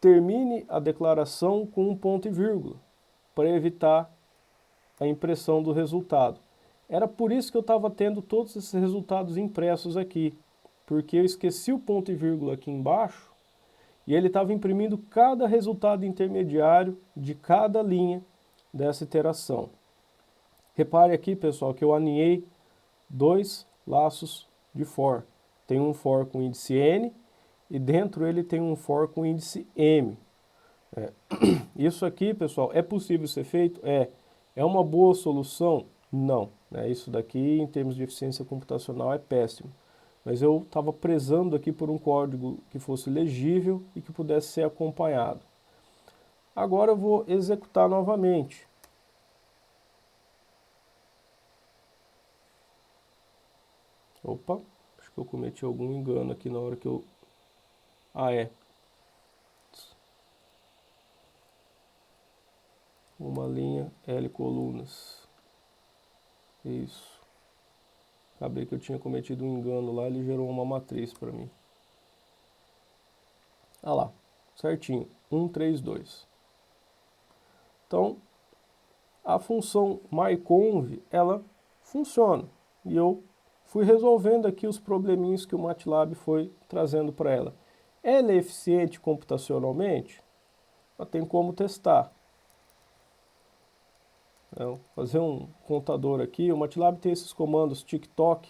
termine a declaração com um ponto e vírgula, para evitar a impressão do resultado. Era por isso que eu estava tendo todos esses resultados impressos aqui, porque eu esqueci o ponto e vírgula aqui embaixo, e ele estava imprimindo cada resultado intermediário de cada linha dessa iteração. Repare aqui, pessoal, que eu aninhei dois laços de for. Tem um for com índice n e dentro ele tem um for com índice m. Isso aqui, pessoal, é possível ser feito? É uma boa solução? Não. Isso daqui, em termos de eficiência computacional, é péssimo. Mas eu estava prezando aqui por um código que fosse legível e que pudesse ser acompanhado. Agora eu vou executar novamente. Opa, acho que eu cometi algum engano aqui na hora que eu... Uma linha, L colunas. Isso. Acabei que eu tinha cometido um engano lá, ele gerou uma matriz para mim. Ah lá, certinho, 1, 3, 2. Então, a função myconv, ela funciona. E eu fui resolvendo aqui os probleminhas que o MATLAB foi trazendo para ela. Ela é eficiente computacionalmente? Tem como testar. Vou fazer um contador aqui. O MATLAB tem esses comandos tick-tock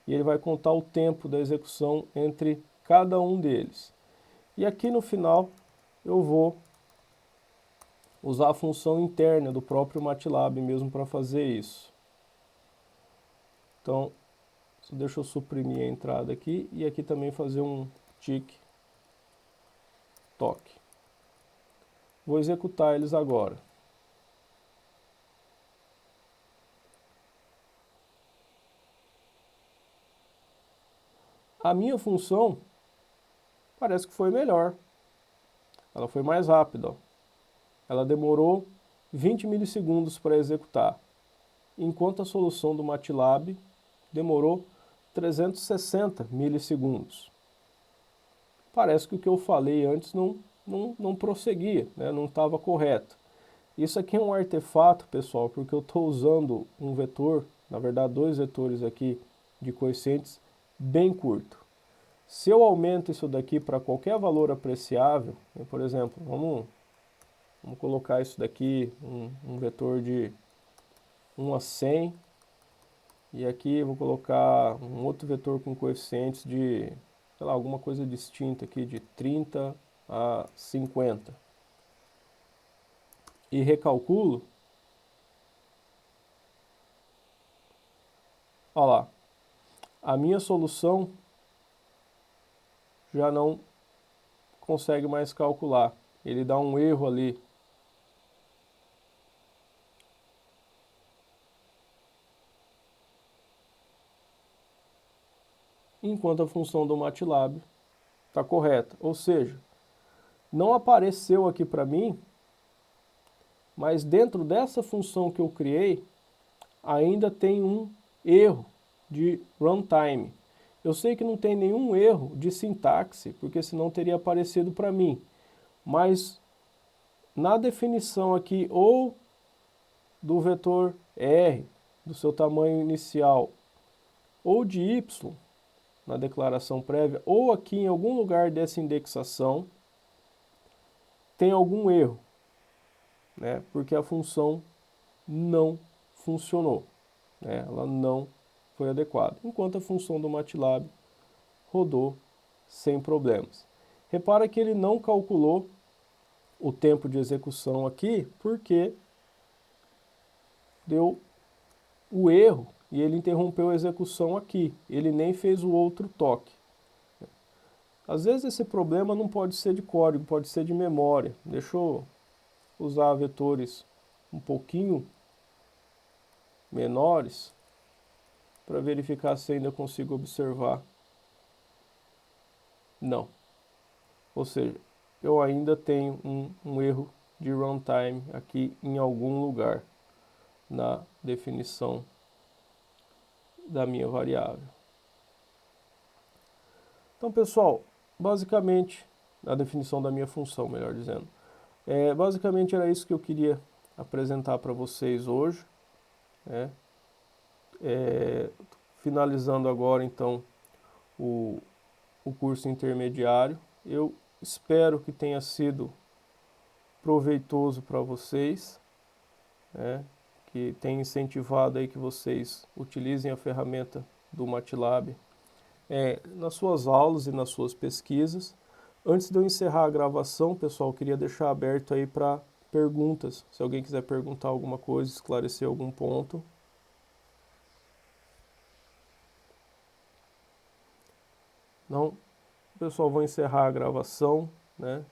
e ele vai contar o tempo da execução entre cada um deles. E aqui no final eu vou usar a função interna do próprio MATLAB mesmo para fazer isso. Então, deixa eu suprimir a entrada aqui e aqui também fazer um tic toque. Vou executar eles agora. A minha função parece que foi melhor. Ela foi mais rápida. Ó. Ela demorou 20 milissegundos para executar, enquanto a solução do MATLAB demorou 360 milissegundos. Parece que o que eu falei antes não prosseguia, né? Não estava correto. Isso aqui é um artefato, pessoal, porque eu estou usando um vetor, na verdade 2 vetores aqui de coeficientes bem curto. Se eu aumento isso daqui para qualquer valor apreciável, por exemplo, vamos colocar isso daqui, um vetor de 1 a 100, e aqui eu vou colocar um outro vetor com coeficientes de, sei lá, alguma coisa distinta aqui, de 30 a 50. E recalculo, olha lá, a minha solução já não consegue mais calcular. Ele dá um erro ali. Enquanto a função do MATLAB está correta. Ou seja, não apareceu aqui para mim, mas dentro dessa função que eu criei, ainda tem um erro de runtime. Eu sei que não tem nenhum erro de sintaxe, porque senão teria aparecido para mim. Mas na definição aqui, ou do vetor R, do seu tamanho inicial, ou de Y, na declaração prévia, ou aqui em algum lugar dessa indexação, tem algum erro, né? Porque a função não funcionou, né? Ela não foi adequada, enquanto a função do MATLAB rodou sem problemas. Repara que ele não calculou o tempo de execução aqui, porque deu o erro e ele interrompeu a execução aqui. Ele nem fez o outro toque. Às vezes esse problema não pode ser de código, pode ser de memória. Deixa eu usar vetores um pouquinho menores para verificar se ainda consigo observar. Não. Ou seja, eu ainda tenho um erro de runtime aqui em algum lugar na definição da minha variável. Então, pessoal, basicamente, a definição da minha função, melhor dizendo. Basicamente era isso que eu queria apresentar para vocês hoje. Né? Finalizando agora, então, o curso intermediário. Eu espero que tenha sido proveitoso para vocês, né? Que tenha incentivado aí que vocês utilizem a ferramenta do MATLAB nas suas aulas e nas suas pesquisas. Antes de eu encerrar a gravação, pessoal, eu queria deixar aberto aí para perguntas. Se alguém quiser perguntar alguma coisa, esclarecer algum ponto. Não, pessoal, vou encerrar a gravação, né?